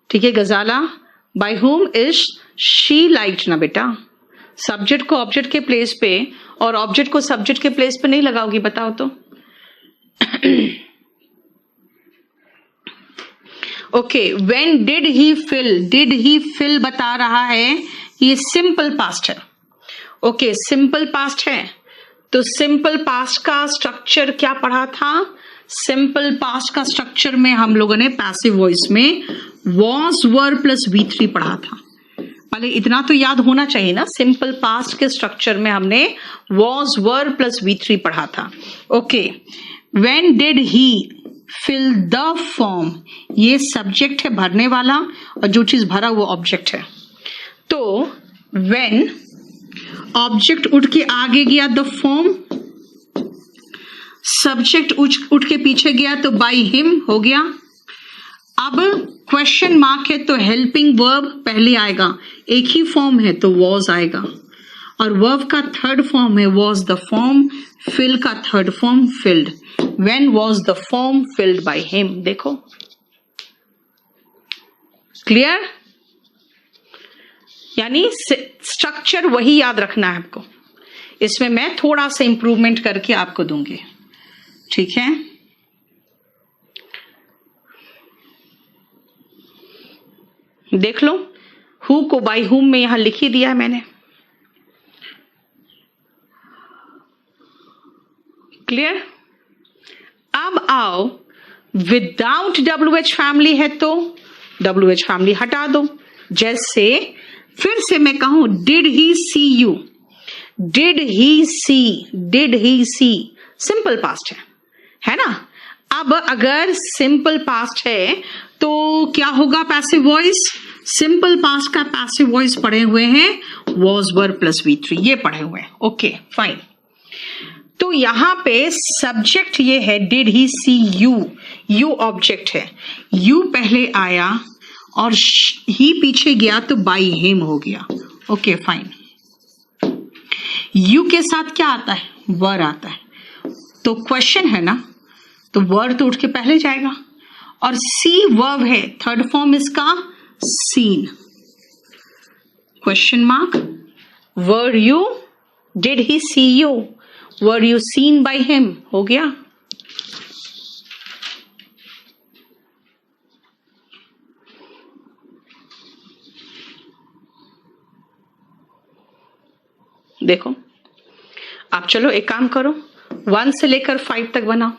ठीक है। Ghazala by whom is she liked ना बेटा, सब्जेक्ट को ऑब्जेक्ट के प्लेस पे और ऑब्जेक्ट को सब्जेक्ट के प्लेस पे नहीं लगाओगी, बताओ तो। Okay when did he fill, did he fill बता रहा है, ये सिंपल पास्ट है। ओके सिंपल पास्ट है तो सिंपल पास्ट का स्ट्रक्चर क्या पढ़ा था, सिंपल पास्ट का स्ट्रक्चर में हम लोगों ने पैसिव वॉइस में वॉज वर प्लस V3 पढ़ा था। पहले इतना तो याद होना चाहिए ना, सिंपल पास्ट के स्ट्रक्चर में हमने वॉज वर प्लस V3 पढ़ा था। Okay when did he fill the form, ये सब्जेक्ट है भरने वाला, और जो चीज भरा वो ऑब्जेक्ट है। तो व्हेन ऑब्जेक्ट उठ के आगे गया द फॉर्म, सब्जेक्ट उठ के पीछे गया तो बाय हिम हो गया। अब क्वेश्चन मार्क है तो हेल्पिंग वर्ब पहले आएगा, एक ही फॉर्म है तो वॉज आएगा, और वर्ब का थर्ड फॉर्म है वॉज द फॉर्म, फिल का third form field. When was the form filled by him, देखो क्लियर। यानी स्ट्रक्चर वही याद रखना है आपको, इसमें मैं थोड़ा सा इंप्रूवमेंट करके आपको दूंगी, ठीक है। देख लो हु को बाय हुम में यहां लिख ही दिया है मैंने, क्लियर। अब आओ विदाउट WH फैमिली है तो WH फैमिली हटा दो। जैसे फिर से मैं कहूं did he see you, did he see, did he see simple past है ना। अब अगर सिंपल पास्ट है तो क्या होगा, पैसिव वॉइस। सिंपल पास्ट का पैसिव वॉइस पढ़े हुए हैं वॉज वर प्लस V3, ये पढ़े हुए हैं। Okay fine. तो यहां पे सब्जेक्ट ये है did he see you, you object है, यू पहले आया और ही पीछे गया तो बाय हिम हो गया। Okay fine. यू के साथ क्या आता है, वर आता है, तो क्वेश्चन है ना, तो वर तो उठ के पहले जाएगा, और सी वर्ब है, थर्ड फॉर्म इसका seen, question mark. Were you, did he see you, were you seen by him हो गया। देखो आप चलो एक काम करो, 1 से लेकर 5 तक बनाओ।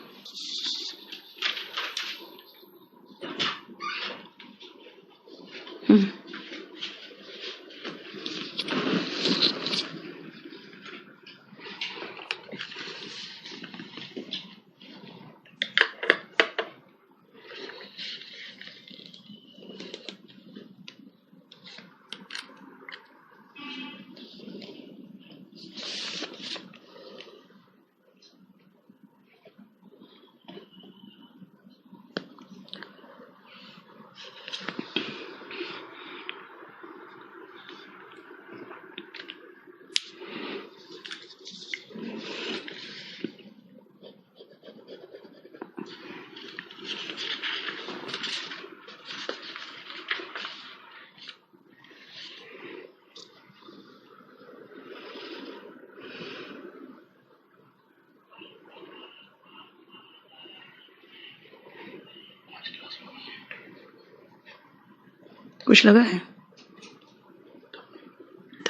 कुछ लगा है?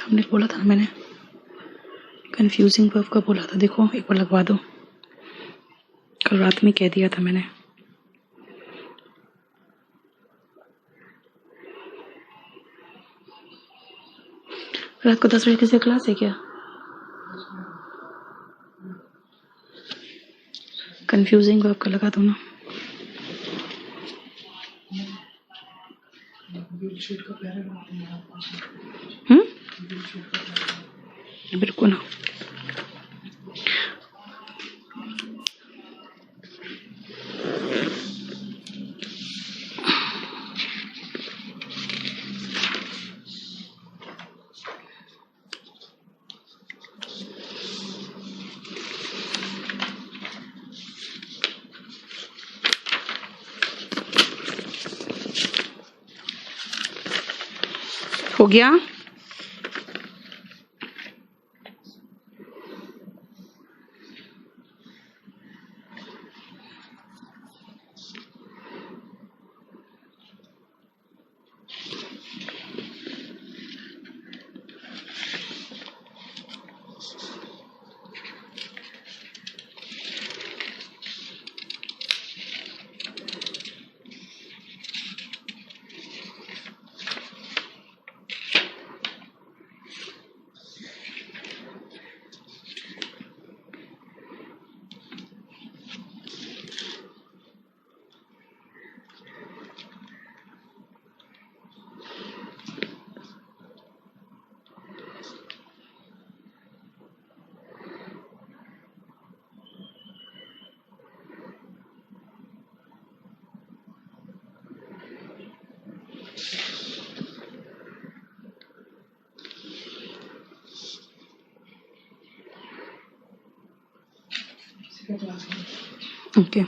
हमने बोला था, मैंने कंफ्यूजिंग वर्ब का बोला था, देखो एक बार लगवा दो, कल रात में कह दिया था मैंने। रात को 10 बजे किसी क्लास है क्या? कंफ्यूजिंग वर्ब का लगा दो ना। बिल्कुल ना। हो गया? ओके।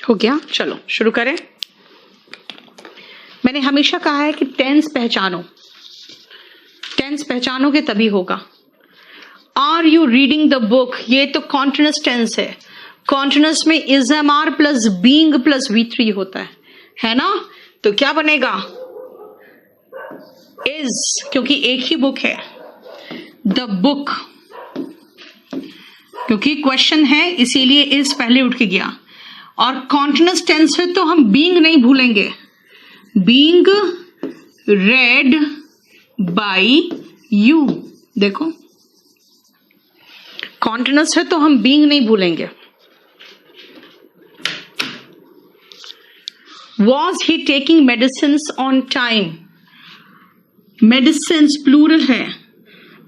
हो गया? चलो शुरू करें। मैंने हमेशा कहा है कि टेंस पहचानो, टेंस पहचानोगे तभी होगा। Are you reading the book? ये तो कॉन्टिन्यूअस टेंस है। कॉन्टिन्यूअस में is am are plus being plus V3 होता है ना? तो क्या बनेगा? इज, क्योंकि एक ही बुक है। द बुक, क्योंकि क्वेश्चन है इसीलिए इज पहले उठ के गया। और कॉन्टिन्यूअस टेंस है तो हम बीइंग नहीं भूलेंगे। बीइंग रेड बाय यू, देखो कॉन्टिन्यूअस है तो हम बीइंग नहीं भूलेंगे। Was he taking medicines on time? Medicines plural है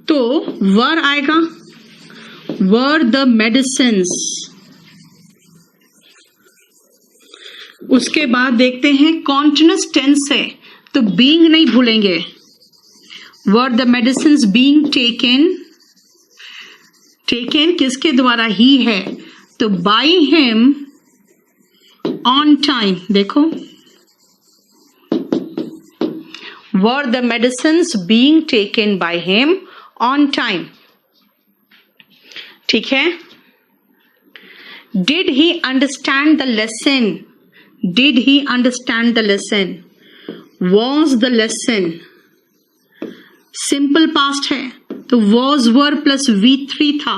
तो वर आएगा, वर द मेडिसिन्स। उसके बाद देखते हैं कॉन्टिन्यूअस टेंस है तो बीइंग नहीं भूलेंगे। वर the medicines being taken, taken किसके द्वारा? ही है तो बाय हिम ऑन टाइम। देखो were the medicines being taken by him on time, ठीक है। Did he understand the lesson? Did he understand the lesson? Was the lesson? Simple past है तो was were plus V3 था।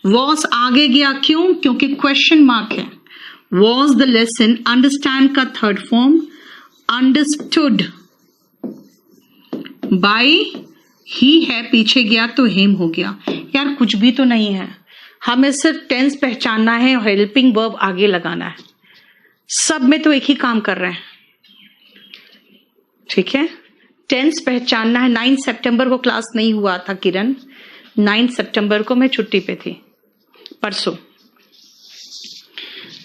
Was आगे गया, क्यों? क्योंकि क्वेश्चन मार्क है। वॉज द लेसन, अंडरस्टैंड का थर्ड फॉर्म अंडरस्टूड बाय ही है, पीछे गया तो हिम हो गया। यार कुछ भी तो नहीं है, हमें सिर्फ टेंस पहचानना है और हेल्पिंग वर्ब आगे लगाना है। सब में तो एक ही काम कर रहे हैं, ठीक है। टेंस पहचानना है। 9 सितंबर को क्लास नहीं हुआ था किरण, 9 सितंबर को मैं छुट्टी पे थी, परसों,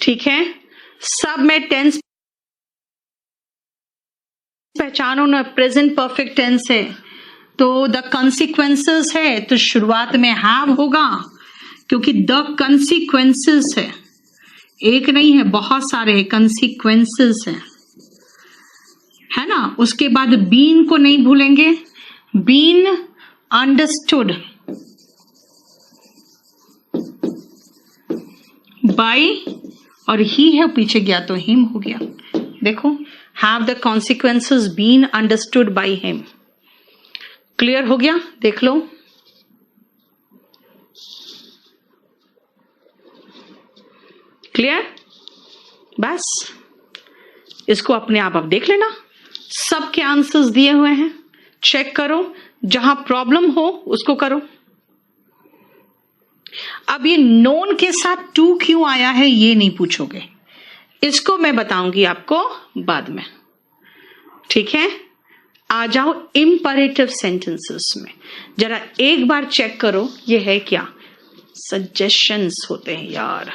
ठीक है। सब में टेंस पहचानो ना। प्रेजेंट परफेक्ट टेंस है तो द कंसिक्वेंसेस है, तो शुरुआत में हैव होगा क्योंकि द कंसिक्वेंसेस एक नहीं है, बहुत सारे है, कंसिक्वेंसेस है ना। उसके बाद बीन को नहीं भूलेंगे, बीन अंडरस्टूड बाय, और ही है पीछे गया तो हिम हो गया। देखो, have the consequences been understood by him. Clear हो गया? देख लो। क्लियर? बस इसको अपने आप देख लेना। सबके आंसर्स दिए हुए हैं, चेक करो, जहां प्रॉब्लम हो उसको करो। अब ये नोन के साथ टू क्यों आया है ये नहीं पूछोगे, इसको मैं बताऊंगी आपको बाद में, ठीक है। आ जाओ इंपरेटिव सेंटेंसेस में, जरा एक बार चेक करो ये है क्या। सजेशंस होते हैं यार,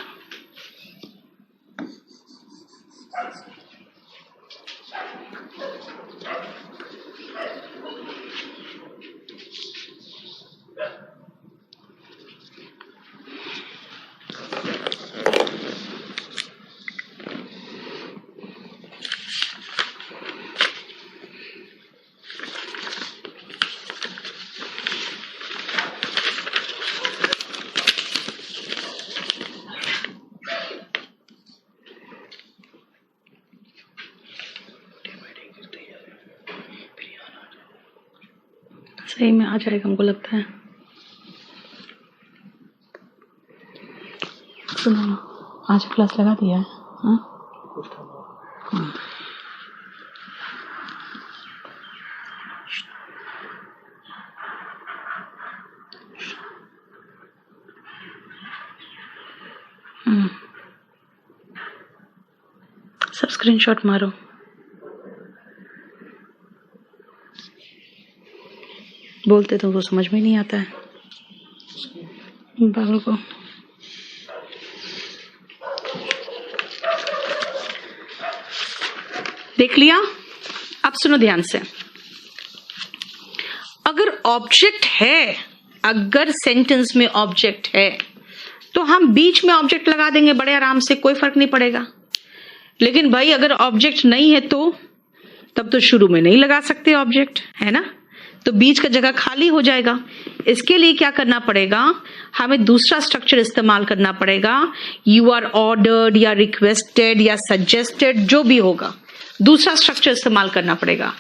सही में आ जाएगा हमको लगता है। सुनो, आज क्लास लगा दिया है। सब स्क्रीनशॉट मारो। बोलते तो वो समझ में नहीं आता है पागल को। देख लिया? अब सुनो ध्यान से। अगर ऑब्जेक्ट है, अगर सेंटेंस में ऑब्जेक्ट है तो हम बीच में ऑब्जेक्ट लगा देंगे बड़े आराम से, कोई फर्क नहीं पड़ेगा। लेकिन भाई अगर ऑब्जेक्ट नहीं है तो तब तो शुरू में नहीं लगा सकते ऑब्जेक्ट, है ना, तो बीच का जगह खाली हो जाएगा। इसके लिए क्या करना पड़ेगा, हमें दूसरा स्ट्रक्चर इस्तेमाल करना पड़ेगा। यू आर ऑर्डर्ड या रिक्वेस्टेड या सजेस्टेड, जो भी होगा, दूसरा स्ट्रक्चर इस्तेमाल करना पड़ेगा।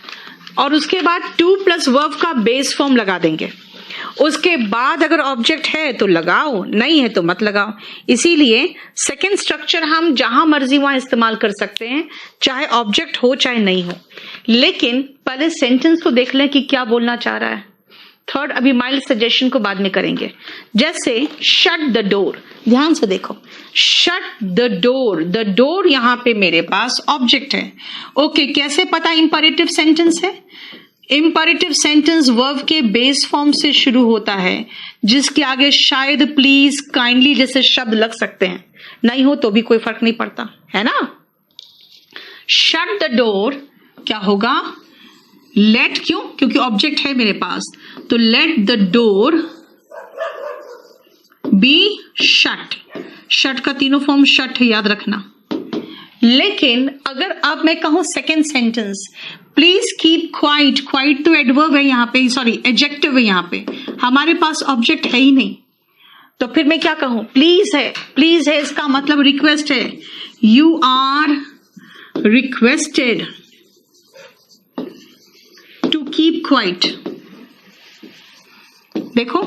और उसके बाद टू प्लस वर्ब का बेस फॉर्म लगा देंगे। उसके बाद अगर ऑब्जेक्ट है तो लगाओ, नहीं है तो मत लगाओ। इसीलिए सेकेंड स्ट्रक्चर हम जहां मर्जी वहां इस्तेमाल कर सकते हैं, चाहे ऑब्जेक्ट हो चाहे नहीं हो। लेकिन पहले सेंटेंस तो देख लें कि क्या बोलना चाह रहा है। थर्ड अभी माइल्ड सजेशन को बाद में करेंगे। जैसे शट द डोर, ध्यान से देखो, shut the door, the door यहां पे मेरे पास ऑब्जेक्ट है। ओके, कैसे पता इंपरेटिव सेंटेंस है? इंपरेटिव सेंटेंस वर्ब के बेस फॉर्म से शुरू होता है, जिसके आगे शायद, प्लीज, काइंडली जैसे शब्द लग सकते हैं, नहीं हो तो भी कोई फर्क नहीं पड़ता, है ना। शट द डोर क्या होगा, लेट, क्यों? क्योंकि ऑब्जेक्ट है मेरे पास, तो let the door be shut. Shut का तीनों फॉर्म शट है, याद रखना। लेकिन अगर अब मैं कहूं second sentence, please keep quiet, quite तो एडवर्ब है यहाँ पे, सॉरी एडजेक्टिव है यहाँ पे, हमारे पास ऑब्जेक्ट है ही नहीं, तो फिर मैं क्या कहूं, प्लीज है। प्लीज है इसका मतलब रिक्वेस्ट है, you are requested to keep quiet. देखो,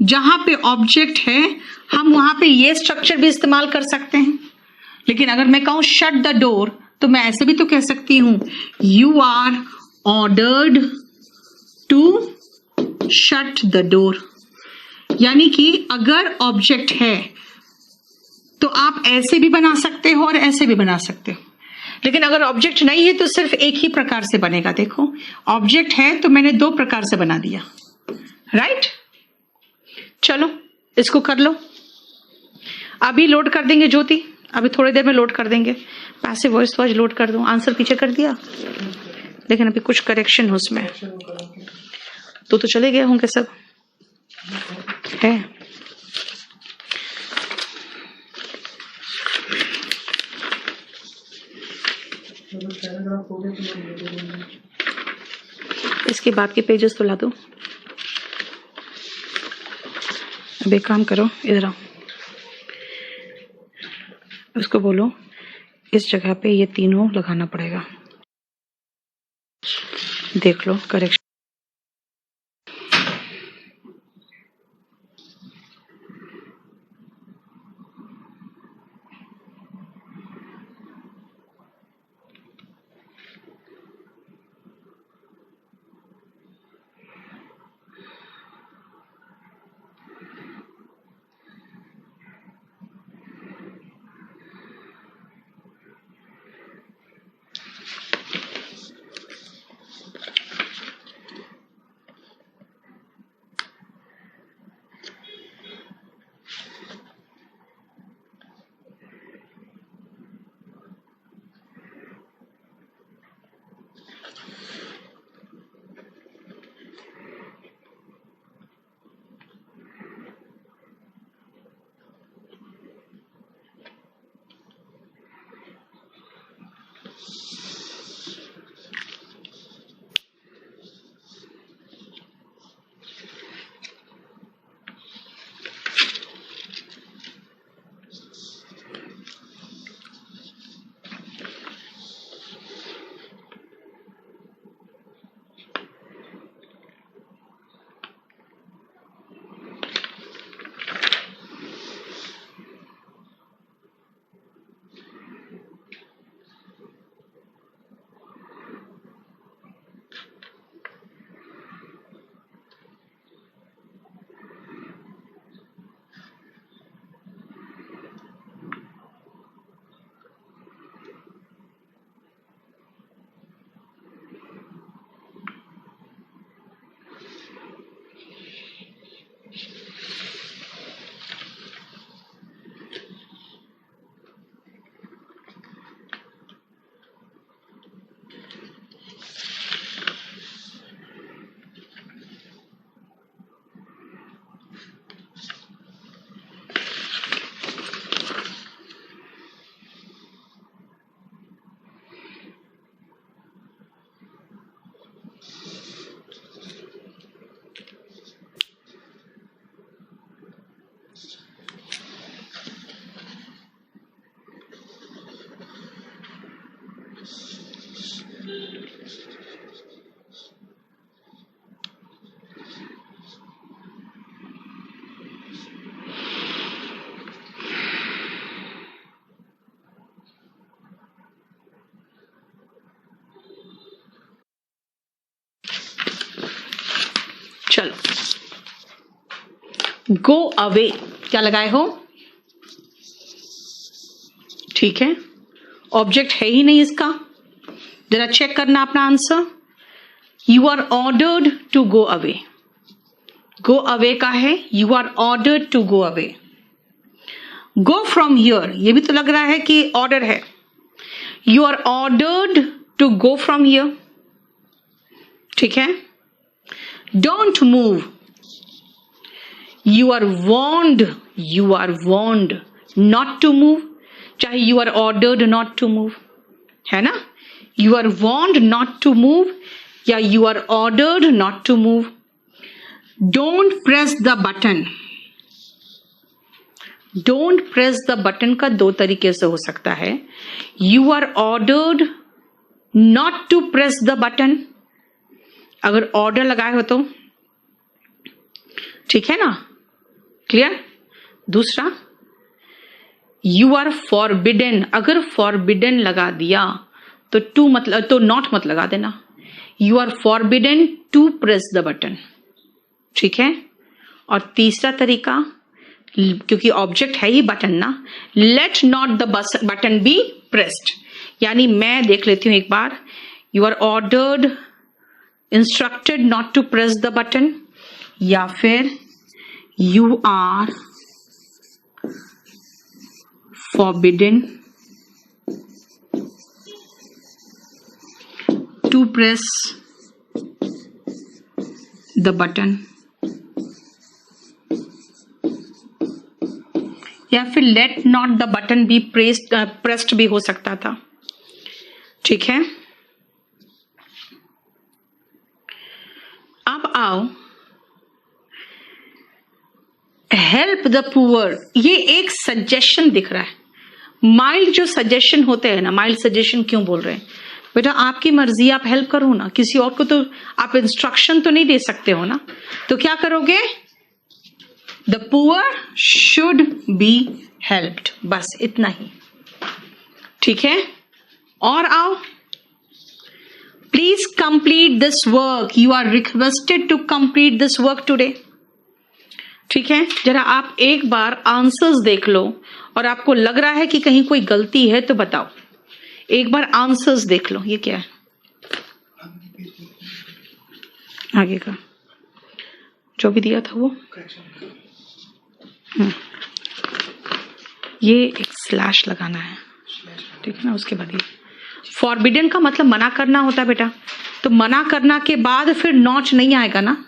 जहां पे ऑब्जेक्ट है हम वहां पे ये स्ट्रक्चर भी इस्तेमाल कर सकते हैं। लेकिन अगर मैं कहूं शट द डोर, तो मैं ऐसे भी तो कह सकती हूं, you are ordered to shut the door. यानी कि अगर ऑब्जेक्ट है तो आप ऐसे भी बना सकते हो और ऐसे भी बना सकते हो। लेकिन अगर ऑब्जेक्ट नहीं है तो सिर्फ एक ही प्रकार से बनेगा। देखो ऑब्जेक्ट है तो मैंने दो प्रकार से बना दिया, राइट। चलो इसको कर लो, अभी लोड कर देंगे ज्योति, अभी थोड़ी देर में लोड कर देंगे। पैसिव वॉइस तो आज लोड कर दूं, आंसर पीछे कर दिया, लेकिन अभी कुछ करेक्शन हो उसमें, तो चले गए होंगे सब है। इसके बाद के पेजेस तो ला दो। अब एक काम करो, इधर आओ, उसको बोलो इस जगह पे ये तीनों लगाना पड़ेगा। देख लो करेक्शन। चलो गो अवे क्या लगाए हो, ठीक है, ऑब्जेक्ट है ही नहीं इसका, जरा चेक करना अपना answer. You are ordered to go away, go away का है, you are ordered to go away. Go from here, ये भी तो लग रहा है कि ऑर्डर है, you are ordered to go from here, ठीक है। Don't move, you are warned not to move, चाहे you are ordered not to move, है ना, you are warned not to move या you are ordered not to move. Don't press the button, don't press the button का दो तरीके से हो सकता है, you are ordered not to press the button, अगर ऑर्डर लगाए हो तो, ठीक है ना, क्लियर। दूसरा यू आर फॉरबिडन, अगर फॉरबिडन लगा दिया तो टू मतलब तो नॉट मत लगा देना, you are forbidden to press the button, ठीक है। और तीसरा तरीका, क्योंकि ऑब्जेक्ट है ही बटन ना, let not the button be pressed, यानी मैं देख लेती हूं एक बार, you are ordered, instructed not to press the button, या फिर you are forbidden to press the button, या फिर let not the button be pressed भी हो सकता था। ठीक है, अब आओ हेल्प द पुअर। ये एक सजेशन दिख रहा है। माइल्ड जो सजेशन होते हैं ना, माइल्ड सजेशन क्यों बोल रहे हैं बेटा, आपकी मर्जी, आप हेल्प करो ना, किसी और को तो आप इंस्ट्रक्शन तो नहीं दे सकते हो ना, तो क्या करोगे, the poor should be helped, बस इतना ही। ठीक है, और आओ, please complete this work, you are requested to complete this work today. ठीक है, जरा आप एक बार आंसर्स देख लो, और आपको लग रहा है कि कहीं कोई गलती है तो बताओ। एक बार आंसर्स देख लो, ये क्या है आगे का जो भी दिया था वो, ये एक स्लैश लगाना है, ठीक है ना, उसके बाद ये फॉरबिडन का मतलब मना करना होता है बेटा, तो मना करना के बाद फिर नॉट नहीं आएगा ना।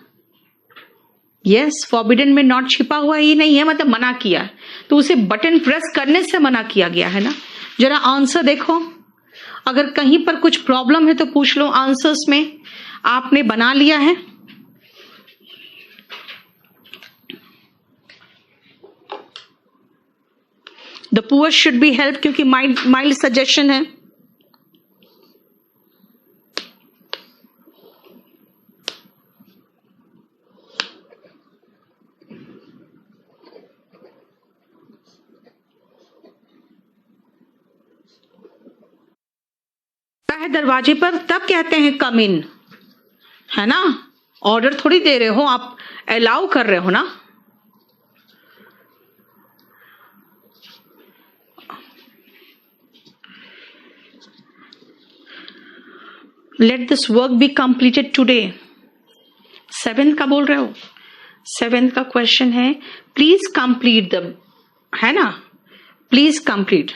यस, फॉरबिडन में नॉट छिपा हुआ ही नहीं है, मतलब मना किया, तो उसे बटन प्रेस करने से मना किया गया है ना। जरा आंसर देखो, अगर कहीं पर कुछ प्रॉब्लम है तो पूछ लो आंसर्स में, आपने बना लिया है। The poor should B help, क्योंकि माइल्ड सजेशन है। है दरवाजे पर तब कहते हैं कम इन, है ना, ऑर्डर थोड़ी दे रहे हो आप, अलाउ कर रहे हो ना। Let this work be completed today, 7th का बोल रहे हो, 7th का क्वेश्चन है प्लीज कंप्लीट द, है ना, प्लीज कंप्लीट,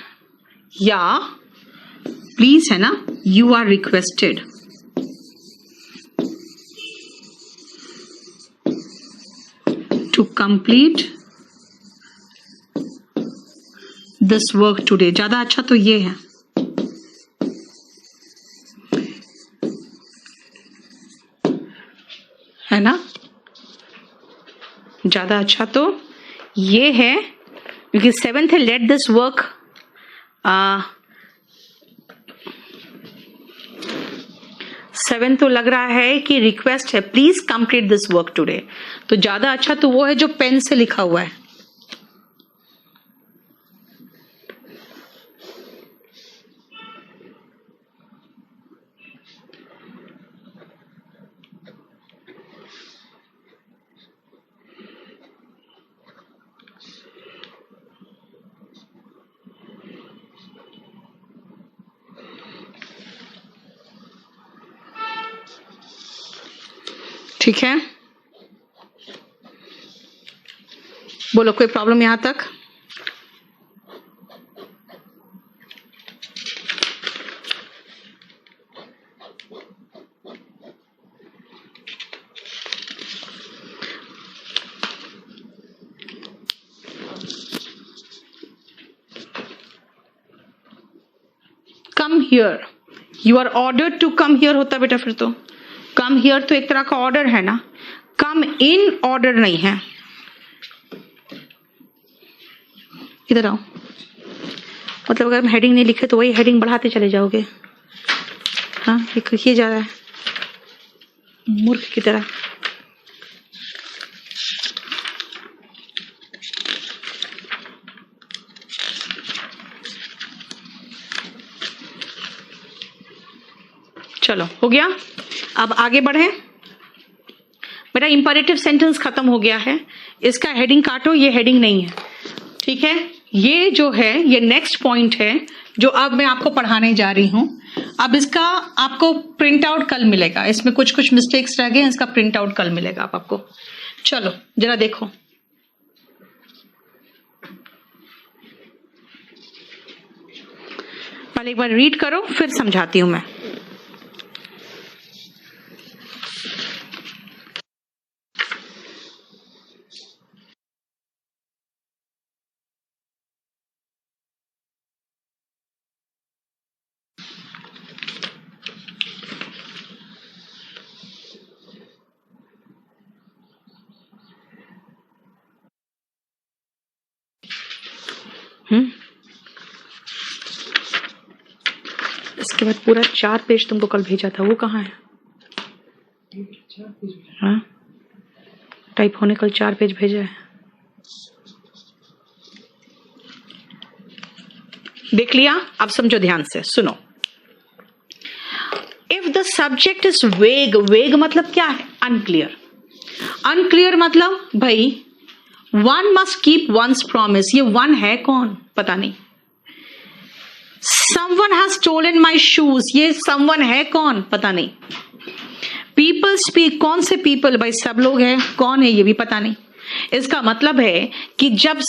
या प्लीज है ना, you are requested to complete this work today. ज्यादा अच्छा तो ये है ना, ज्यादा अच्छा तो ये है, क्योंकि 7th है लेट दिस वर्क, 7 तो लग रहा है कि रिक्वेस्ट है please complete this work today, तो ज्यादा अच्छा तो वो है जो पेन से लिखा हुआ है। ठीक है, बोलो कोई प्रॉब्लम यहां तक? Come here, you are ordered to come here होता बेटा, फिर तो कम हियर तो एक तरह का ऑर्डर है ना, कम इन ऑर्डर नहीं है। इधर आओ, मतलब अगर हम हेडिंग नहीं लिखे तो वही हेडिंग बढ़ाते चले जाओगे। हाँ, ये जा रहा है मूर्ख की तरह। चलो हो गया, अब आगे बढ़े बेटा। इंपरेटिव सेंटेंस खत्म हो गया है, इसका हेडिंग काटो, ये हेडिंग नहीं है, ठीक है। ये जो है ये नेक्स्ट पॉइंट है जो अब मैं आपको पढ़ाने जा रही हूं। अब इसका आपको प्रिंट आउट कल मिलेगा, इसमें कुछ कुछ मिस्टेक्स रह गए हैं, इसका प्रिंट आउट कल मिलेगा आपको। चलो जरा देखो, पहले एक बार रीड करो फिर समझाती हूं मैं। इसके बाद पूरा 4 पेज तुमको कल भेजा था, वो कहाँ है? हाँ, टाइप होने कल 4 पेज भेजा है, देख लिया? अब समझो ध्यान से, सुनो। इफ द सब्जेक्ट इज वेग, वेग मतलब क्या है? अनक्लियर। अनक्लियर मतलब भाई one must keep one's promise, ये वन है कौन पता नहीं। Someone has stolen my shoes, ये someone है कौन पता नहीं। People speak, कौन से people? भाई सब लोग हैं, कौन है ये भी पता नहीं। इसका मतलब है कि जब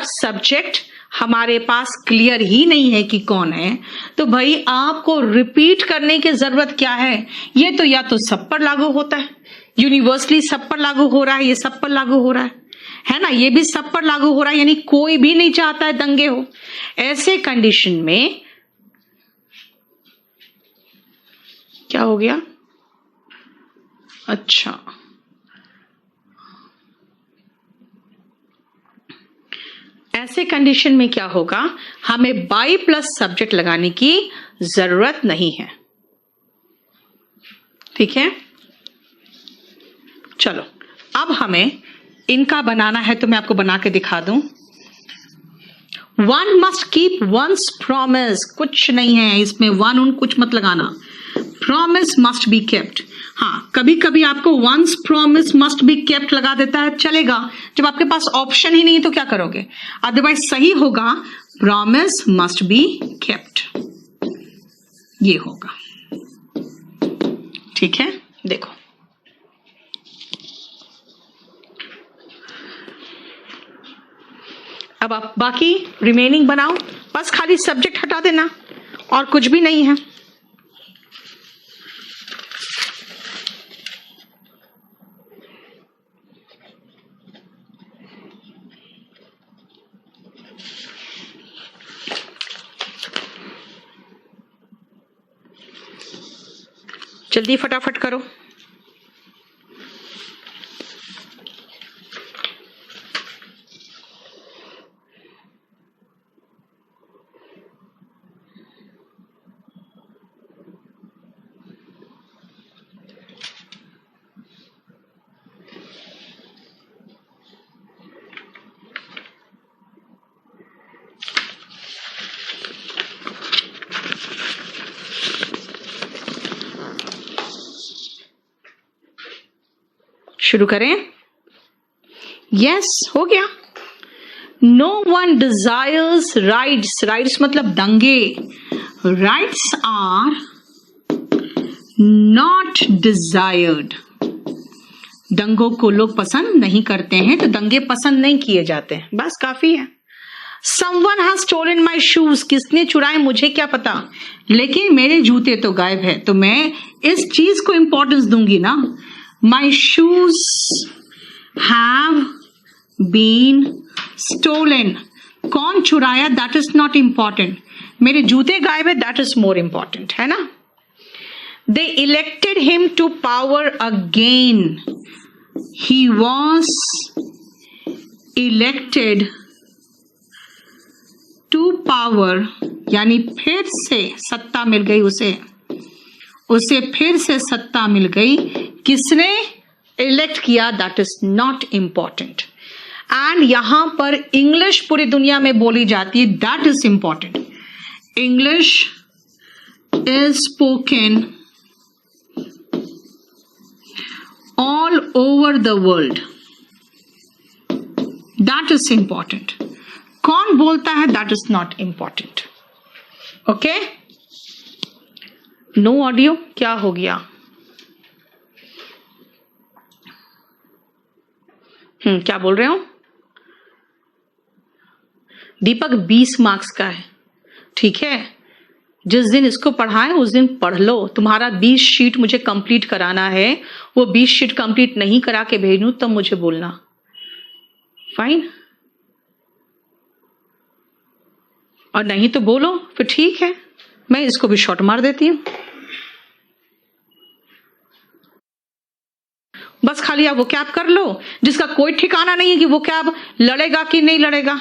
सब्जेक्ट हमारे पास क्लियर ही नहीं है कि कौन है, तो भाई आपको रिपीट करने की जरूरत क्या है? ये तो या तो सब पर लागू होता है, यूनिवर्सली सब पर लागू हो रहा है, ये सब पर लागू हो रहा है ना, ये भी सब पर लागू हो रहा है, यानी कोई भी नहीं चाहता है दंगे हो। ऐसे कंडीशन में क्या हो गया? अच्छा, ऐसे कंडीशन में क्या होगा? हमें बाई प्लस सब्जेक्ट लगाने की जरूरत नहीं है, ठीक है? चलो अब हमें इनका बनाना है, तो मैं आपको बना के दिखा दूं। One must keep one's promise, कुछ नहीं है इसमें, वन उन कुछ मत लगाना। Promise must be kept. हाँ, कभी कभी आपको one's promise must be kept लगा देता है, चलेगा। जब आपके पास ऑप्शन ही नहीं है तो क्या करोगे? अदरवाइज सही होगा प्रॉमिस मस्ट बी केप्ट, ये होगा, ठीक है? देखो अब आप बाकी रिमेनिंग बनाओ, बस खाली सब्जेक्ट हटा देना और कुछ भी नहीं है। जल्दी फटाफट करो। शुरू करें। यस, हो गया। No one desires rights, rights मतलब दंगे। राइट्स आर नॉट डिजायर्ड, दंगों को लोग पसंद नहीं करते हैं, तो दंगे पसंद नहीं किए जाते हैं, बस काफी है। Someone has stolen my shoes, किसने चुराए मुझे क्या पता, लेकिन मेरे जूते तो गायब है, तो मैं इस चीज को इंपॉर्टेंस दूंगी ना। My shoes have been stolen, कौन चुराया that is not important, मेरे जूते गायब है that is more important, है ना। They elected him to power again, he was elected to power, यानी फिर से सत्ता मिल गई उसे फिर से सत्ता मिल गई। किसने इलेक्ट किया that is not important. And यहां पर इंग्लिश पूरी दुनिया में बोली जाती है, that is important. English is spoken all over the world, that is important. कौन बोलता है that is not important. Okay, no audio, क्या हो गया? क्या बोल रहे हो? दीपक 20 मार्क्स का है, ठीक है। जिस दिन इसको पढ़ाएं उस दिन पढ़ लो। तुम्हारा 20 शीट मुझे कंप्लीट कराना है, वो 20 शीट कंप्लीट नहीं करा के भेजूं तब मुझे बोलना। फाइन, और नहीं तो बोलो फिर ठीक है, मैं इसको भी शॉर्ट मार देती हूं। बस खाली आप वो कैब कर लो, जिसका कोई ठिकाना नहीं है कि वो कैब लड़ेगा कि नहीं लड़ेगा।